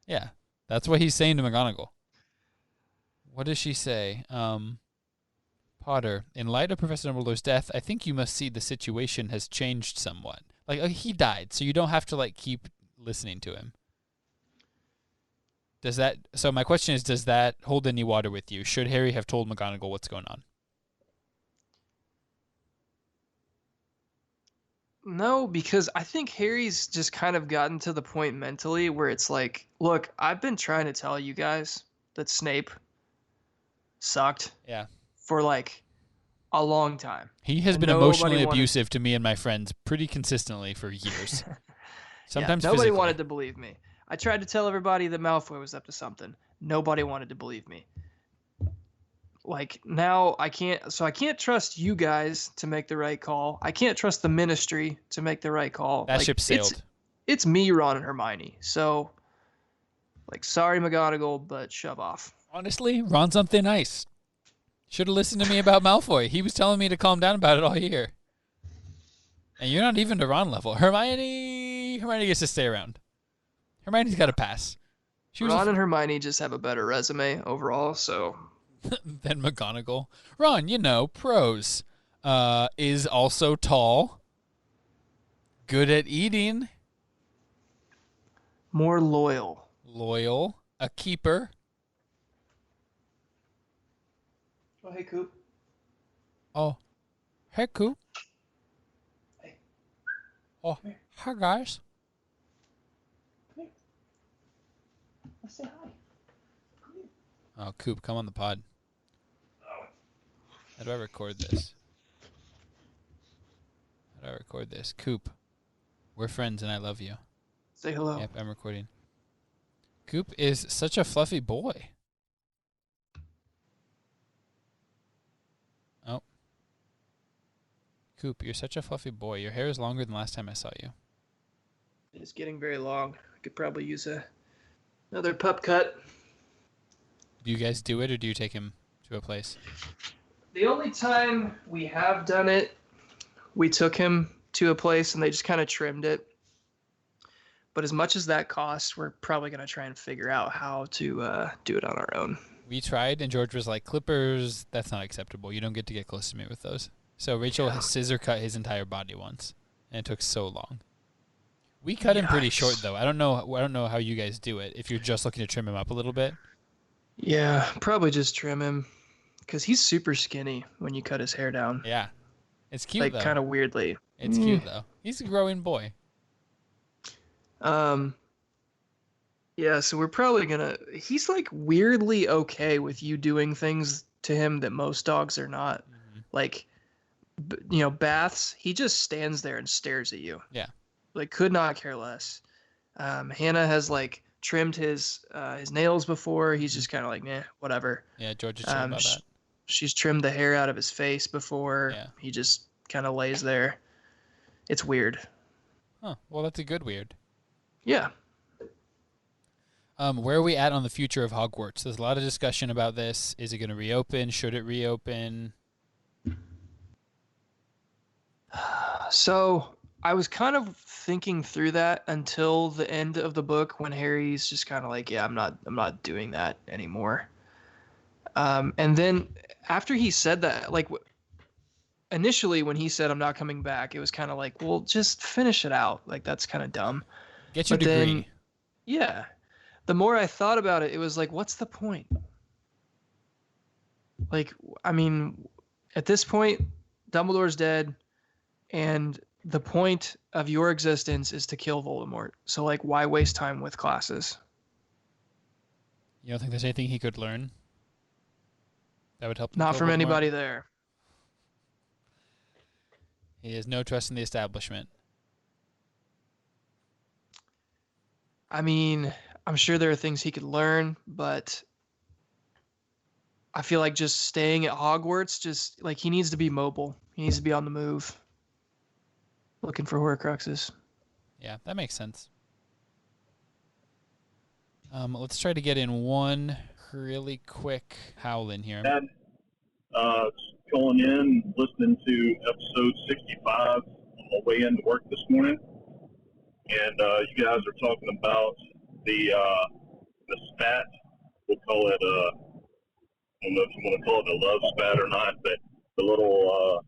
Yeah, that's what he's saying to McGonagall. What does she say? Potter, in light of Professor Dumbledore's death, I think you must see the situation has changed somewhat. Like, he died, so you don't have to like keep listening to him. So my question is, does that hold any water with you? Should Harry have told McGonagall what's going on? No, because I think Harry's just kind of gotten to the point mentally where it's like, look, I've been trying to tell you guys that Snape sucked. Yeah. For like a long time. He has been emotionally abusive to me and my friends pretty consistently for years. Sometimes nobody wanted to believe me. I tried to tell everybody that Malfoy was up to something. Nobody wanted to believe me. Like now I can't trust you guys to make the right call. I can't trust the ministry to make the right call. That Like ship sailed. it's me, Ron, and Hermione. So like sorry McGonagall, but shove off. Honestly, Ron's on thin ice. Should have listened to me about Malfoy. He was telling me to calm down about it all year. And you're not even to Ron level. Hermione gets to stay around. Hermione's got to pass. Ron and Hermione just have a better resume overall, so than McGonagall. Ron, pros. Is also tall. Good at eating. More loyal. Loyal. A keeper. Oh, hey, Coop. Oh, hey, Coop. Hey. Oh, hi, guys. Come here. Let's say hi. Come here. Oh, Coop, come on the pod. How do I record this? Coop, we're friends and I love you. Say hello. Yep, I'm recording. Coop is such a fluffy boy. Oh. Coop, you're such a fluffy boy. Your hair is longer than last time I saw you. It's getting very long. I could probably use another pup cut. Do you guys do it or do you take him to a place? The only time we have done it, we took him to a place and they just kind of trimmed it. But as much as that costs, we're probably going to try and figure out how to do it on our own. We tried, and George was like, clippers, that's not acceptable. You don't get to get close to me with those. So Rachel has scissor cut his entire body once, and it took so long. We cut him pretty short, though. I don't know how you guys do it, if you're just looking to trim him up a little bit. Yeah, probably just trim him, because he's super skinny when you cut his hair down. Yeah. It's cute, though. Like, kind of weirdly. It's cute, though. He's a growing boy. Yeah, so we're probably he's like weirdly okay with you doing things to him that most dogs are not. Mm-hmm. Like, baths, he just stands there and stares at you. Yeah. Like, could not care less. Hannah has like trimmed his nails before. He's just kind of like, meh, whatever. Yeah, George is chill about that. She's trimmed the hair out of his face before. Yeah. He just kind of lays there. It's weird. Huh. Well, that's a good weird. Yeah. Where are we at on the future of Hogwarts? There's a lot of discussion about this. Is it going to reopen? Should it reopen? So I was kind of thinking through that until the end of the book when Harry's just kind of like, yeah, I'm not doing that anymore. And then after he said that, like initially when he said I'm not coming back, it was kind of like, well, just finish it out. Like that's kind of dumb. Get your degree. Then, yeah. The more I thought about it, it was like, what's the point? Like, I mean, at this point, Dumbledore's dead, and the point of your existence is to kill Voldemort. So, like, why waste time with classes? You don't think there's anything he could learn that would help him? Not from anybody there. He has no trust in the establishment. I mean, I'm sure there are things he could learn, but I feel like just staying at Hogwarts, just like he needs to be mobile. He needs to be on the move, looking for Horcruxes. Yeah, that makes sense. Let's try to get in one really quick howl in here. Calling in, listening to episode 65 on my way into work this morning, and you guys are talking about the spat. We'll call it I don't know if you want to call it a love spat or not, but the little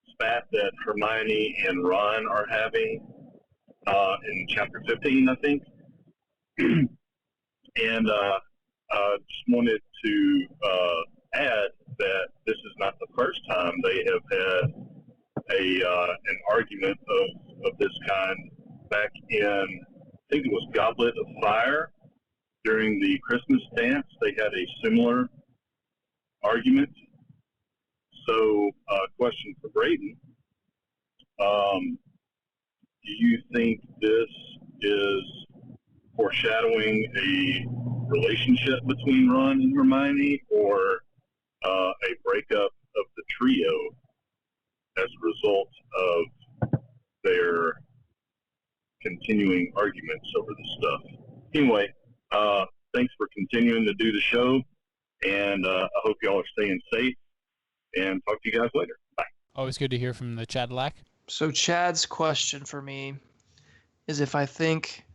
spat that Hermione and Ron are having in chapter 15, I think. And just wanted to add that this is not the first time they have had an argument of this kind. Back in, I think it was Goblet of Fire, during the Christmas dance, they had a similar argument. So, question for Braden. Do you think this is foreshadowing relationship between Ron and Hermione, or a breakup of the trio as a result of their continuing arguments over this stuff. Anyway, thanks for continuing to do the show, and I hope y'all are staying safe, and talk to you guys later. Bye. Always good to hear from the Chadlac. So Chad's question for me is if I think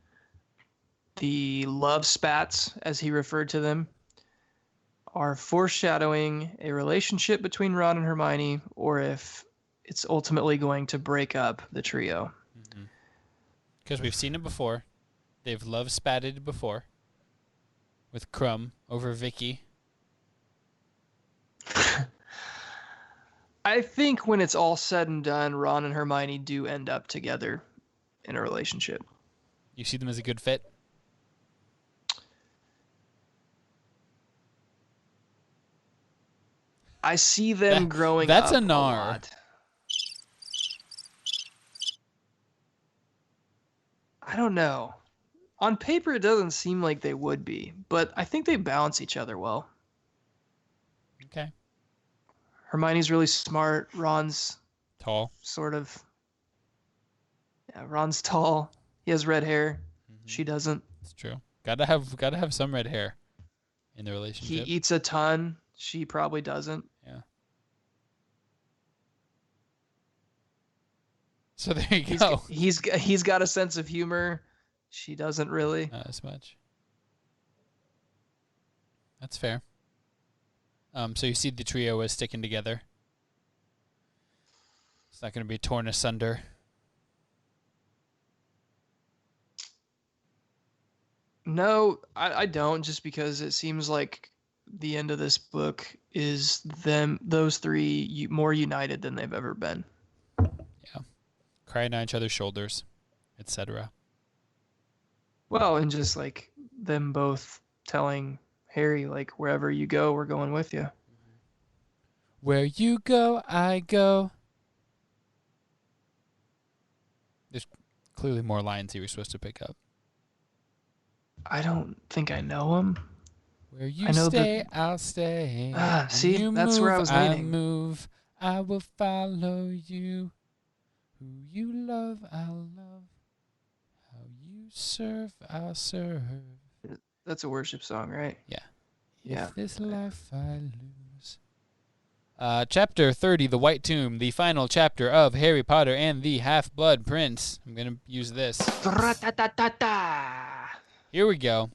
the love spats, as he referred to them, are foreshadowing a relationship between Ron and Hermione, or if it's ultimately going to break up the trio. Because we've seen it before. They've love spatted before. With Crumb over Vicky. I think when it's all said and done, Ron and Hermione do end up together in a relationship. You see them as a good fit? I see them growing that's up a gnar. lot. I don't know. On paper, it doesn't seem like they would be, but I think they balance each other well. Okay. Hermione's really smart. Ron's Tall. sort of. Yeah, Ron's tall. He has red hair. She doesn't. It's true. Gotta have some red hair in the He relationship. eats a ton. She probably doesn't. Yeah. So there you go. He's got a sense of humor. She doesn't really. Not as much. That's fair. So you see the trio is sticking together. It's not going to be torn asunder. No, I don't, just because it seems like the end of this book is those three more united than they've ever been. Yeah. Crying on each other's shoulders, etc. Well, and just like them both telling Harry, like, wherever you go, we're going with you. Where you go, I go. There's clearly more lines he was supposed to pick up. I don't think I know him. Where you stay, I'll stay. See, you that's move, where I was I leaning. move. I will follow you. Who you love, I'll love. How you serve, I'll serve. That's a worship song, right? Yeah. Yeah. If this life I lose. Chapter 30, The White Tomb, the final chapter of Harry Potter and the Half-Blood Prince. I'm going to use this. Here we go.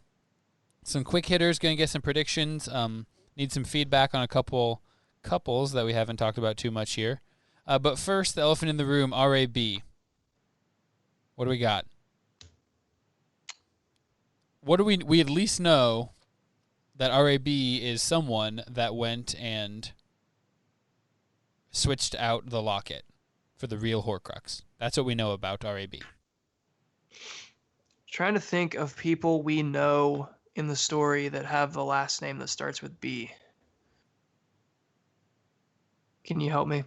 Some quick hitters, going to get some predictions. Need some feedback on a couple couples that we haven't talked about too much here. But first, the elephant in the room, RAB. What do we got? What do we at least know that RAB is someone that went and switched out the locket for the real Horcrux. That's what we know about RAB. Trying to think of people we know in the story that have the last name that starts with B. Can you help me?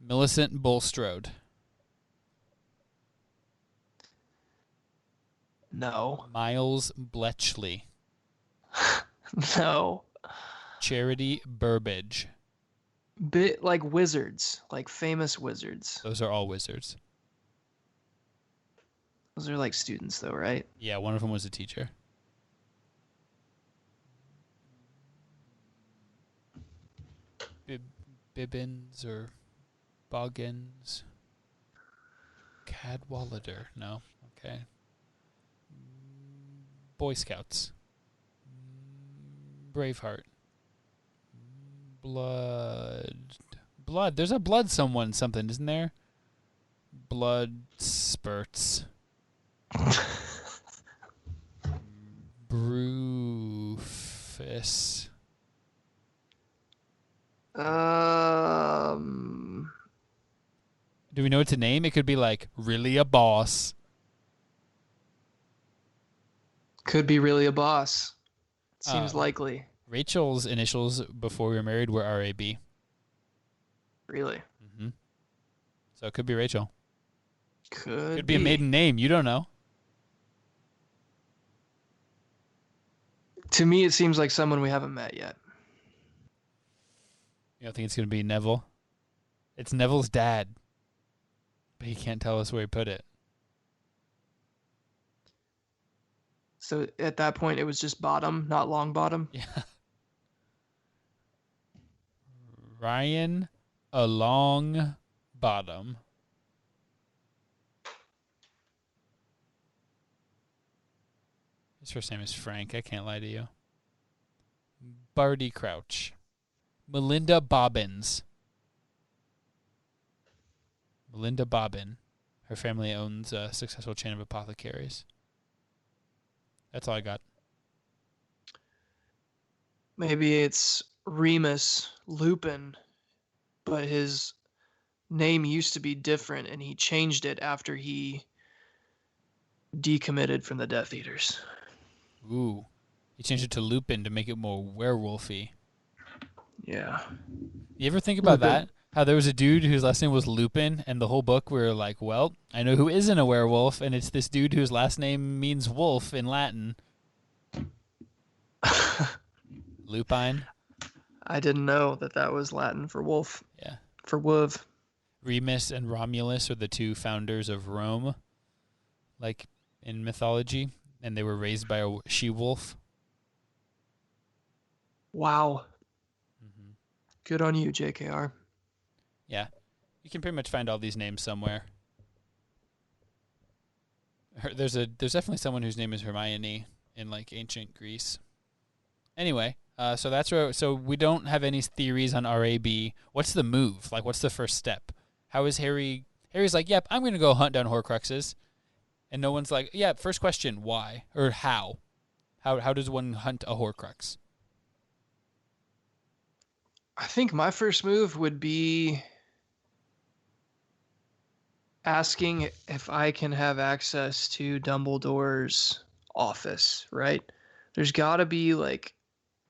Millicent Bulstrode. No. Miles Bletchley. No. Charity Burbage. Bit like wizards, like famous wizards. Those are all wizards. Those are like students, though, right? Yeah, one of them was a teacher. Bibbins or Boggins. Cadwallader. No. Okay. Boy Scouts. Braveheart. Blood. There's a blood something, isn't there? Blood spurts. Brufus. Do we know it's a name? It could be like really a boss. Could be really a boss. Seems likely. Rachel's initials before we were married were RAB. Really? Mm-hmm. So it could be Rachel. Could be a maiden name. You don't know. To me, it seems like someone we haven't met yet. You don't think it's going to be Neville? It's Neville's dad, but he can't tell us where he put it. So at that point, it was just bottom, not long bottom. Yeah. Ryan along bottom. His first name is Frank. I can't lie to you. Barty Crouch. Melinda Bobbins. Melinda Bobbin. Her family owns a successful chain of apothecaries. That's all I got. Maybe it's Remus Lupin, but his name used to be different, and he changed it after he decommitted from the Death Eaters. Ooh. He changed it to Lupin to make it more werewolfy. Yeah. You ever think about Lupin. that? How there was a dude whose last name was Lupin, and the whole book we were like, well, I know who isn't a werewolf, and it's this dude whose last name means wolf in Latin. Lupine. I didn't know that was Latin for wolf. Yeah. For wolf. Remus and Romulus are the two founders of Rome, like in mythology, and they were raised by a she-wolf. Wow. Mm-hmm. Good on you, JKR. Yeah. You can pretty much find all these names somewhere. There's definitely someone whose name is Hermione in like ancient Greece. Anyway, so that's where. So we don't have any theories on RAB. What's the move? Like, what's the first step? How is Harry? Harry's like, yep, I'm gonna go hunt down Horcruxes, and no one's like, yeah. First question, why or how? How does one hunt a Horcrux? I think my first move would be asking if I can have access to Dumbledore's office, right? There's got to be like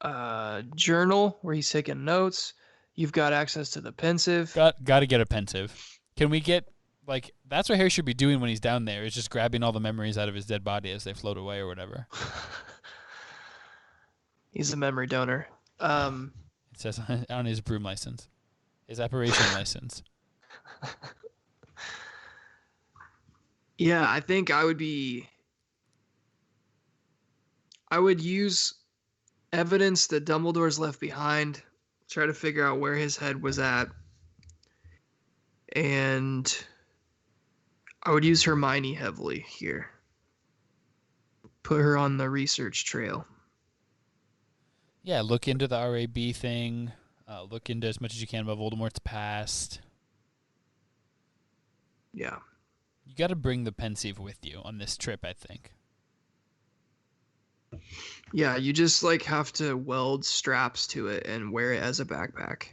a journal where he's taking notes. You've got access to the pensive. Got to get a pensive. Can we get like that's what Harry should be doing when he's down there? Is just grabbing all the memories out of his dead body as they float away or whatever. He's a memory donor. It says on his broom license, his apparition license. Yeah, I think I would use evidence that Dumbledore's left behind, try to figure out where his head was at, and I would use Hermione heavily here. Put her on the research trail. Yeah, look into the RAB thing. Look into as much as you can about Voldemort's past. Yeah. You got to bring the pensive with you on this trip, I think. Yeah, you just like have to weld straps to it and wear it as a backpack.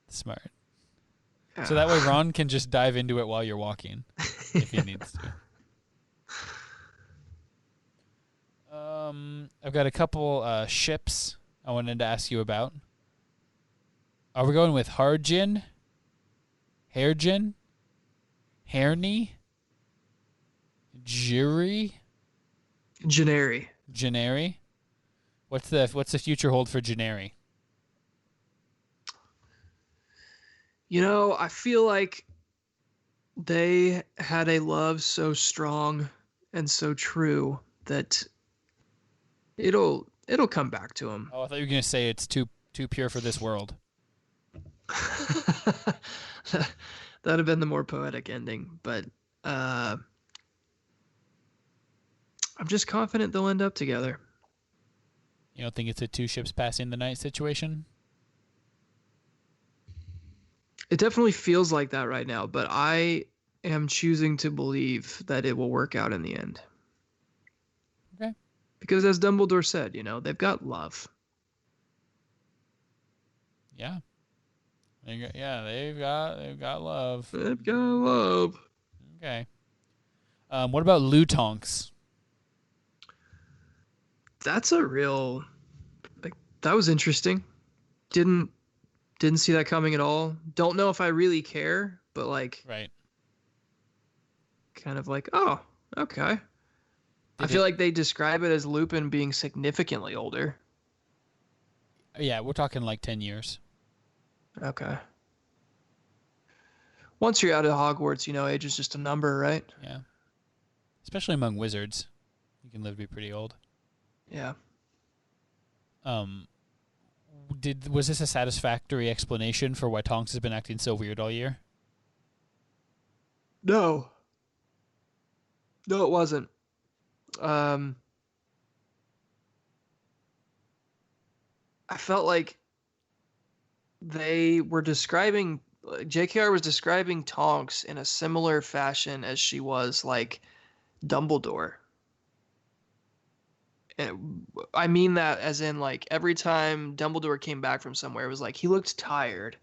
Smart. Yeah. So that way Ron can just dive into it while you're walking, if he needs to. I've got a couple ships I wanted to ask you about. Are we going with Harjin, Hairjin, Hairney, Jury, Janeri. What's the future hold for Janeri? You know, I feel like they had a love so strong and so true that it'll come back to him. Oh, I thought you were gonna say it's too pure for this world. That'd have been the more poetic ending, but I'm just confident they'll end up together. You don't think it's a two ships passing the night situation? It definitely feels like that right now, but I am choosing to believe that it will work out in the end. Okay. Because as Dumbledore said, you know, they've got love. Yeah. They've got love. They've got love. Okay. What about Lutonks? That's a real, like, that was interesting. Didn't see that coming at all. Don't know if I really care, but like, Right. kind of like, oh, okay. I feel like they describe it as Lupin being significantly older. Yeah, we're talking like 10 years. Okay. Once you're out of Hogwarts, age is just a number, right? Yeah. Especially among wizards. You can live to be pretty old. Yeah. Was this a satisfactory explanation for why Tonks has been acting so weird all year? No. No, it wasn't. I felt like they were describing JKR was describing Tonks in a similar fashion as she was like Dumbledore. And I mean that as in like every time Dumbledore came back from somewhere, it was like he looked tired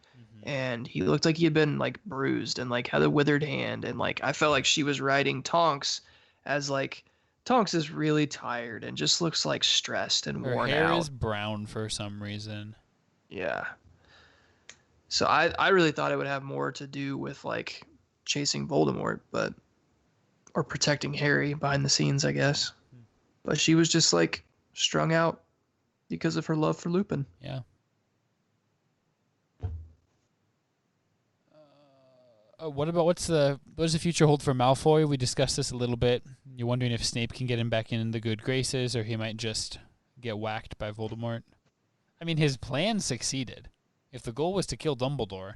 and he looked like he had been like bruised and like had a withered hand, and like I felt like she was writing Tonks as like Tonks is really tired and just looks like stressed and Her worn hair out. is brown for some reason. Yeah. So I really thought it would have more to do with like chasing Voldemort, or protecting Harry behind the scenes, I guess. But she was just like strung out because of her love for Lupin. Yeah. What does the future hold for Malfoy? We discussed this a little bit. You're wondering if Snape can get him back in the good graces, or he might just get whacked by Voldemort. I mean, his plan succeeded. If the goal was to kill Dumbledore.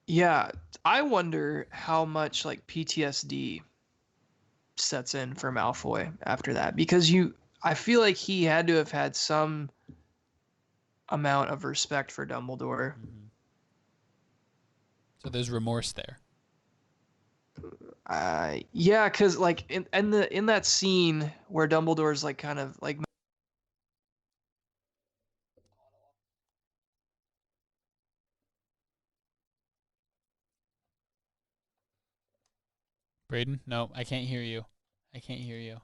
Yeah, I wonder how much like PTSD sets in for Malfoy after that, because I feel like he had to have had some amount of respect for Dumbledore. Mm-hmm. So there's remorse there. Yeah, because like in that scene where Dumbledore's like kind of like Braden? No, I can't hear you. I can't hear you.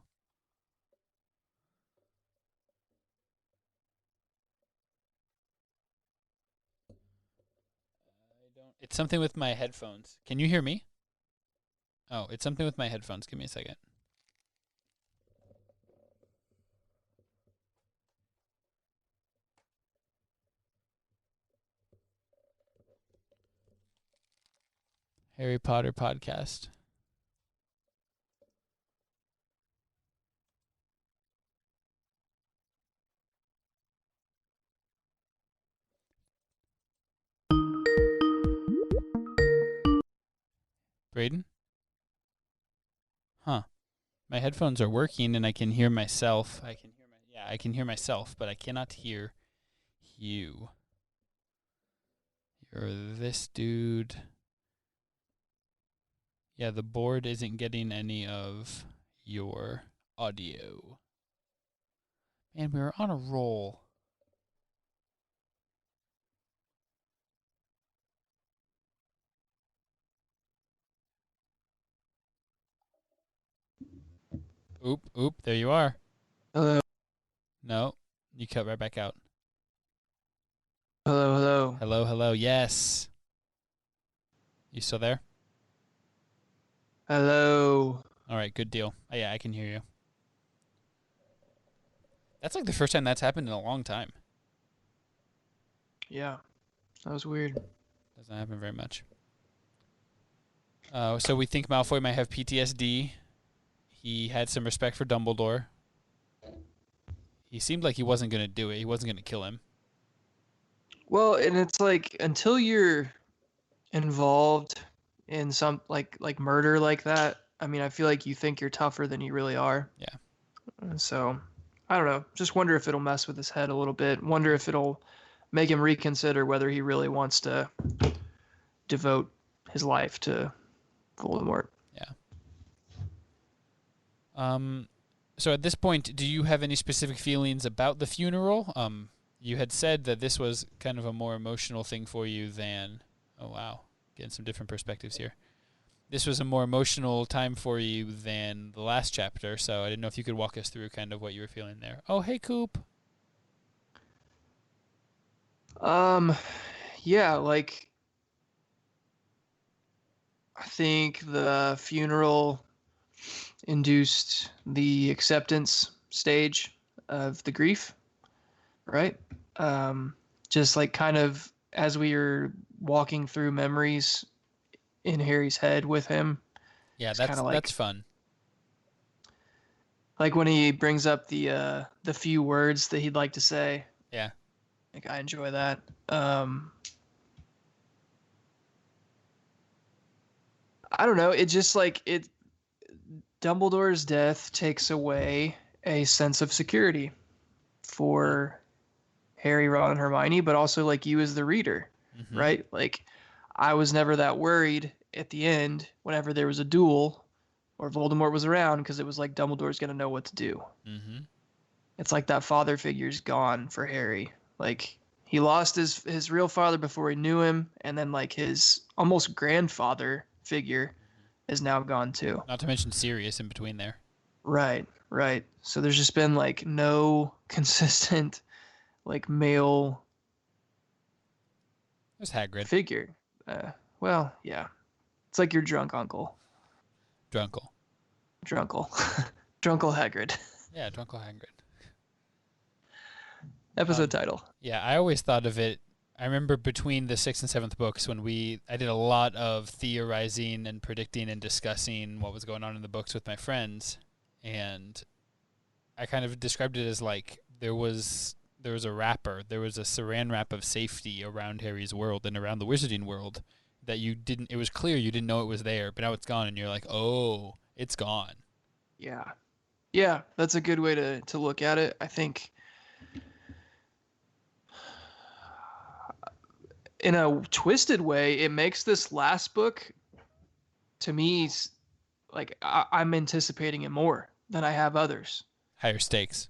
It's something with my headphones. Can you hear me? Oh, it's something with my headphones. Give me a second. Harry Potter podcast. Braden? Huh. My headphones are working and I can hear myself. I can hear myself, but I cannot hear you. You're this dude. Yeah, the board isn't getting any of your audio. Man, we were on a roll. Oop, there you are. hello, No, you cut right back out. hello. Hello, yes. You still there? Hello. All right, good deal. Oh, yeah, I can hear you. That's like the first time that's happened in a long time. Yeah, that was weird. Doesn't happen very much. So we think Malfoy might have PTSD. He had some respect for Dumbledore. He seemed like he wasn't going to do it. He wasn't going to kill him. Well, and it's like until you're involved in some like murder like that, I mean, I feel like you think you're tougher than you really are. Yeah. And so, I don't know. Just wonder if it'll mess with his head a little bit. Wonder if it'll make him reconsider whether he really wants to devote his life to Voldemort. Yeah. So at this point, do you have any specific feelings about the funeral? You had said that this was kind of a more emotional thing for you than... Oh, wow. Getting some different perspectives here. This was a more emotional time for you than the last chapter, so I didn't know if you could walk us through kind of what you were feeling there. Oh, hey, Coop. Yeah, like I think the funeral induced the acceptance stage of the grief, right? Just like kind of as we were walking through memories in Harry's head with him, Yeah, it's kind of that's fun. like when he brings up the few words that he'd like to say. Yeah. Like I enjoy that. I don't know. It just like it. Dumbledore's death takes away a sense of security for Harry, Ron, and Hermione, but also like you as the reader, Mm-hmm. right? Like I was never that worried at the end whenever there was a duel or Voldemort was around because it was like Dumbledore's gonna know what to do. Mm-hmm. It's like that father figure's gone for Harry. Like he lost his real father before he knew him, and then like his almost grandfather figure is now gone too. Not to mention Sirius in between there. Right, right. So there's just been like no consistent like male There's Hagrid. figure. Well, yeah. It's like your drunk uncle. Drunkle. Drunkle. Drunkle Hagrid. Yeah, Drunkle Hagrid. Episode title. Yeah, I always thought of it. I remember between the 6th and 7th books when I did a lot of theorizing and predicting and discussing what was going on in the books with my friends, and I kind of described it as like there was a wrapper, there was a saran wrap of safety around Harry's world and around the wizarding world that it was clear you didn't know it was there, but now it's gone and you're like, oh, it's gone. Yeah. Yeah, that's a good way to look at it. I think in a twisted way, it makes this last book, to me, like I'm anticipating it more than I have others. Higher stakes.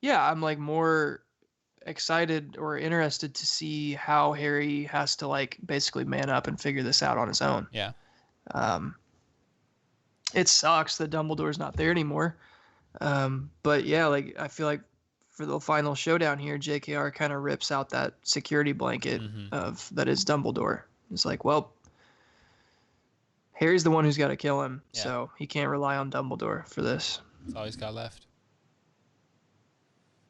Yeah, I'm like more excited or interested to see how Harry has to like basically man up and figure this out on his own. Yeah. It sucks that Dumbledore's not there anymore. But yeah, like I feel like for the final showdown here, JKR kind of rips out that security blanket of that is Dumbledore. It's like, well, Harry's the one who's got to kill him, so he can't rely on Dumbledore for this. That's all he's got left.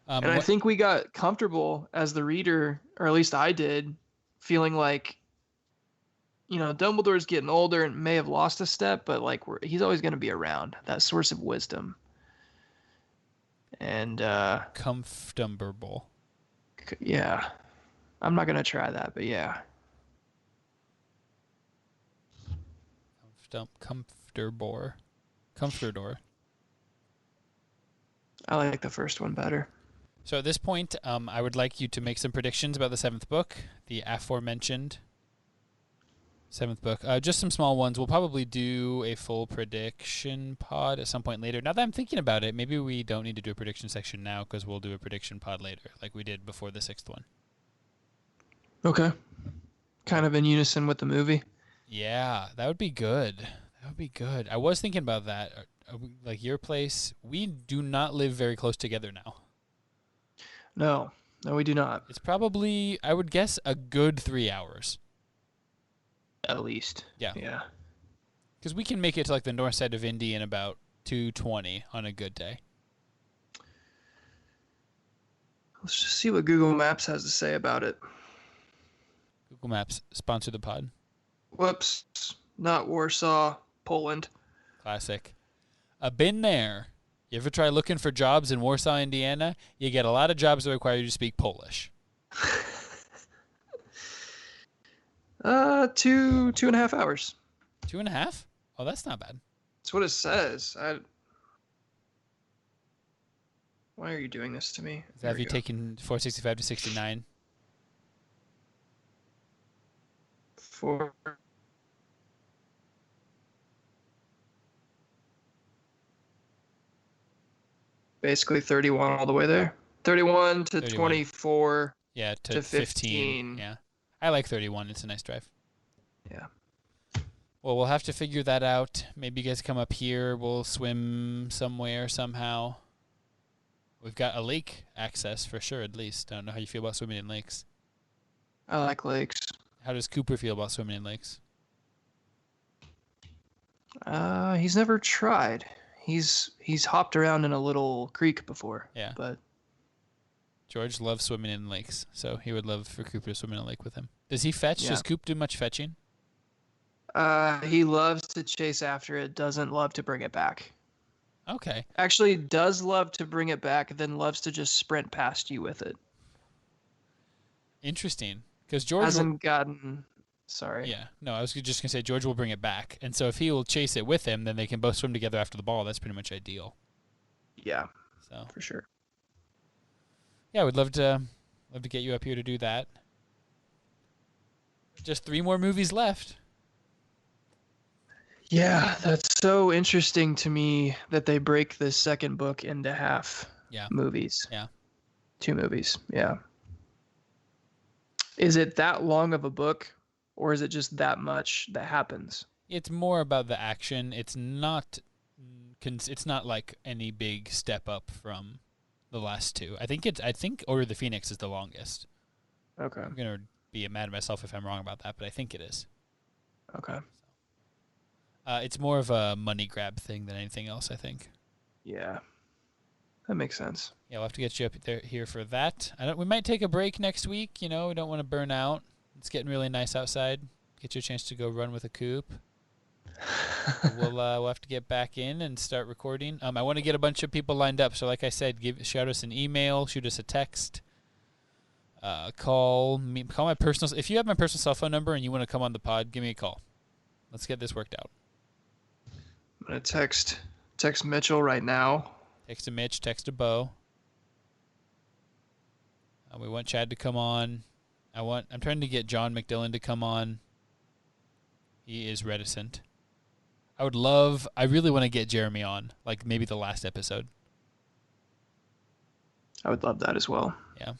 And I think we got comfortable as the reader, or at least I did, feeling like, you know, Dumbledore's getting older and may have lost a step, but like he's always going to be around, that source of wisdom. And comfortable. Yeah, I'm not gonna try that, but yeah. Comfortador. I like the first one better. So at this point, I would like you to make some predictions about the 7th book, the aforementioned 7th book. Just some small ones. We'll probably do a full prediction pod at some point later. Now that I'm thinking about it, maybe we don't need to do a prediction section now because we'll do a prediction pod later, like we did before the 6th one. Okay. Kind of in unison with the movie. Yeah, that would be good. That would be good. I was thinking about that. Like your place, we do not live very close together now. No, we do not. It's probably, I would guess, a good 3 hours. At least. Yeah. Yeah. Because we can make it to like the north side of Indy in about 2:20 on a good day. Let's just see what Google Maps has to say about it. Google Maps, sponsor the pod. Whoops. Not Warsaw, Poland. Classic. Been there. You ever try looking for jobs in Warsaw, Indiana? You get a lot of jobs that require you to speak Polish. 2.5 hours. 2.5? Oh, that's not bad. That's what it says. Why are you doing this to me? Have you taken 465 to 69? Basically 31 all the way there. 31 to 31. 24. Yeah, to 15. Yeah. I like 31. It's a nice drive. Yeah. Well, we'll have to figure that out. Maybe you guys come up here. We'll swim somewhere somehow. We've got a lake access for sure, at least. I don't know how you feel about swimming in lakes. I like lakes. How does Cooper feel about swimming in lakes? He's never tried. He's hopped around in a little creek before. Yeah. But George loves swimming in lakes, so he would love for Cooper to swim in a lake with him. Does he fetch? Yeah. Does Coop do much fetching? he loves to chase after it, doesn't love to bring it back. Okay. Actually, does love to bring it back, then loves to just sprint past you with it. Interesting. Because George Hasn't gotten... Sorry. Yeah. No, I was just going to say George will bring it back. And so if he will chase it with him, then they can both swim together after the ball. That's pretty much ideal. Yeah, So for sure. yeah, we'd love to get you up here to do that. Just 3 more movies left. Yeah, that's so interesting to me that they break this second book into half. Yeah. Movies. Yeah. 2 movies. Yeah. Is it that long of a book, or is it just that much that happens? It's more about the action. It's not like any big step up from the last 2. I think Order of the Phoenix is the longest. Okay. I'm going to be mad at myself if I'm wrong about that, but I think it is. Okay. It's more of a money grab thing than anything else, I think. Yeah. That makes sense. Yeah, we'll have to get you up here for that. We might take a break next week. We don't want to burn out. It's getting really nice outside. Get you a chance to go run with a Coop. We'll have to get back in and start recording. I want to get a bunch of people lined up. So like I said, shout us an email, shoot us a text, call my personal. If you have my personal cell phone number and you want to come on the pod, give me a call. Let's get this worked out. I'm gonna text Mitchell right now. Text to Mitch. Text to Bo. We want Chad to come on. I'm trying to get John McDillon to come on. He is reticent. I really want to get Jeremy on, like maybe the last episode. I would love that as well. Yeah.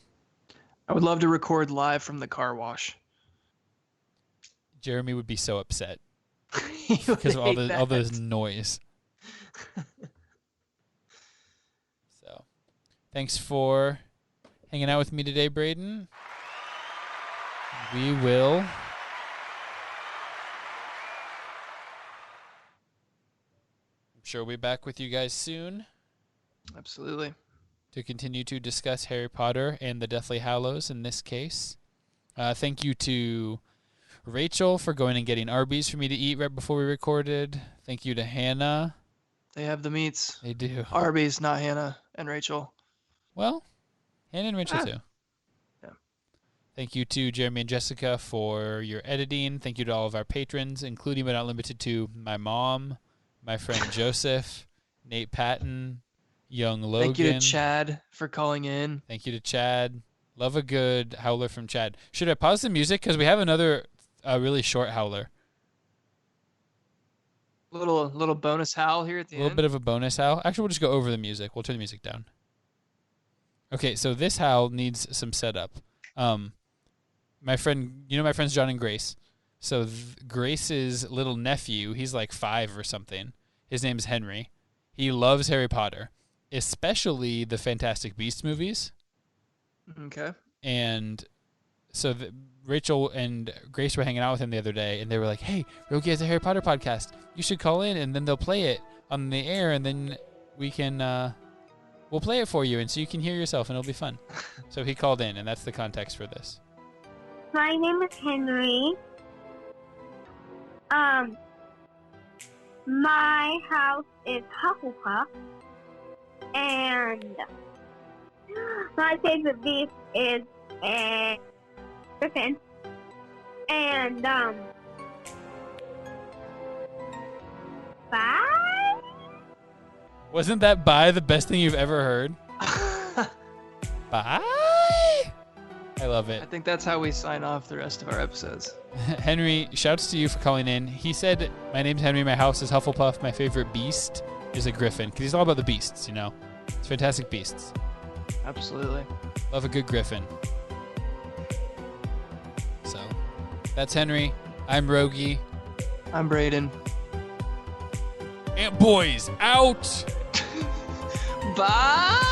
I would love to record live from the car wash. Jeremy would be so upset because of all this noise. So, thanks for hanging out with me today, Braden. I'm sure we'll be back with you guys soon. Absolutely. To continue to discuss Harry Potter and the Deathly Hallows in this case. Thank you to Rachel for going and getting Arby's for me to eat right before we recorded. Thank you to Hannah. They have the meats. They do. Arby's, not Hannah and Rachel. Well, Hannah and Rachel too. Yeah. Thank you to Jeremy and Jessica for your editing. Thank you to all of our patrons, including but not limited to my mom, my friend Joseph, Nate Patton, Young Logan. Thank you to Chad for calling in. Thank you to Chad. Love a good howler from Chad. Should I pause the music? Because we have another really short howler. Little bonus howl here at the end. A little bit of a bonus howl. Actually, we'll just go over the music. We'll turn the music down. Okay, so this howl needs some setup. My friends John and Grace. So Grace's little nephew, he's like 5 or something. His name's Henry. He loves Harry Potter, especially the Fantastic Beasts movies. Okay. And so Rachel and Grace were hanging out with him the other day, and they were like, "Hey, Rogge has a Harry Potter podcast. You should call in, and then they'll play it on the air, and then we'll play it for you, and so you can hear yourself, and it'll be fun." So he called in, and that's the context for this. My name is Henry. My house is Hufflepuff, and my favorite beast is a griffin. And bye. Wasn't that bye the best thing you've ever heard? Bye. I love it. I think that's how we sign off the rest of our episodes. Henry, shouts to you for calling in. He said, "My name's Henry. My house is Hufflepuff. My favorite beast is a griffin." Because he's all about the beasts, It's Fantastic Beasts. Absolutely. Love a good griffin. So, that's Henry. I'm Rogge. I'm Braden. And boys, out! Bye!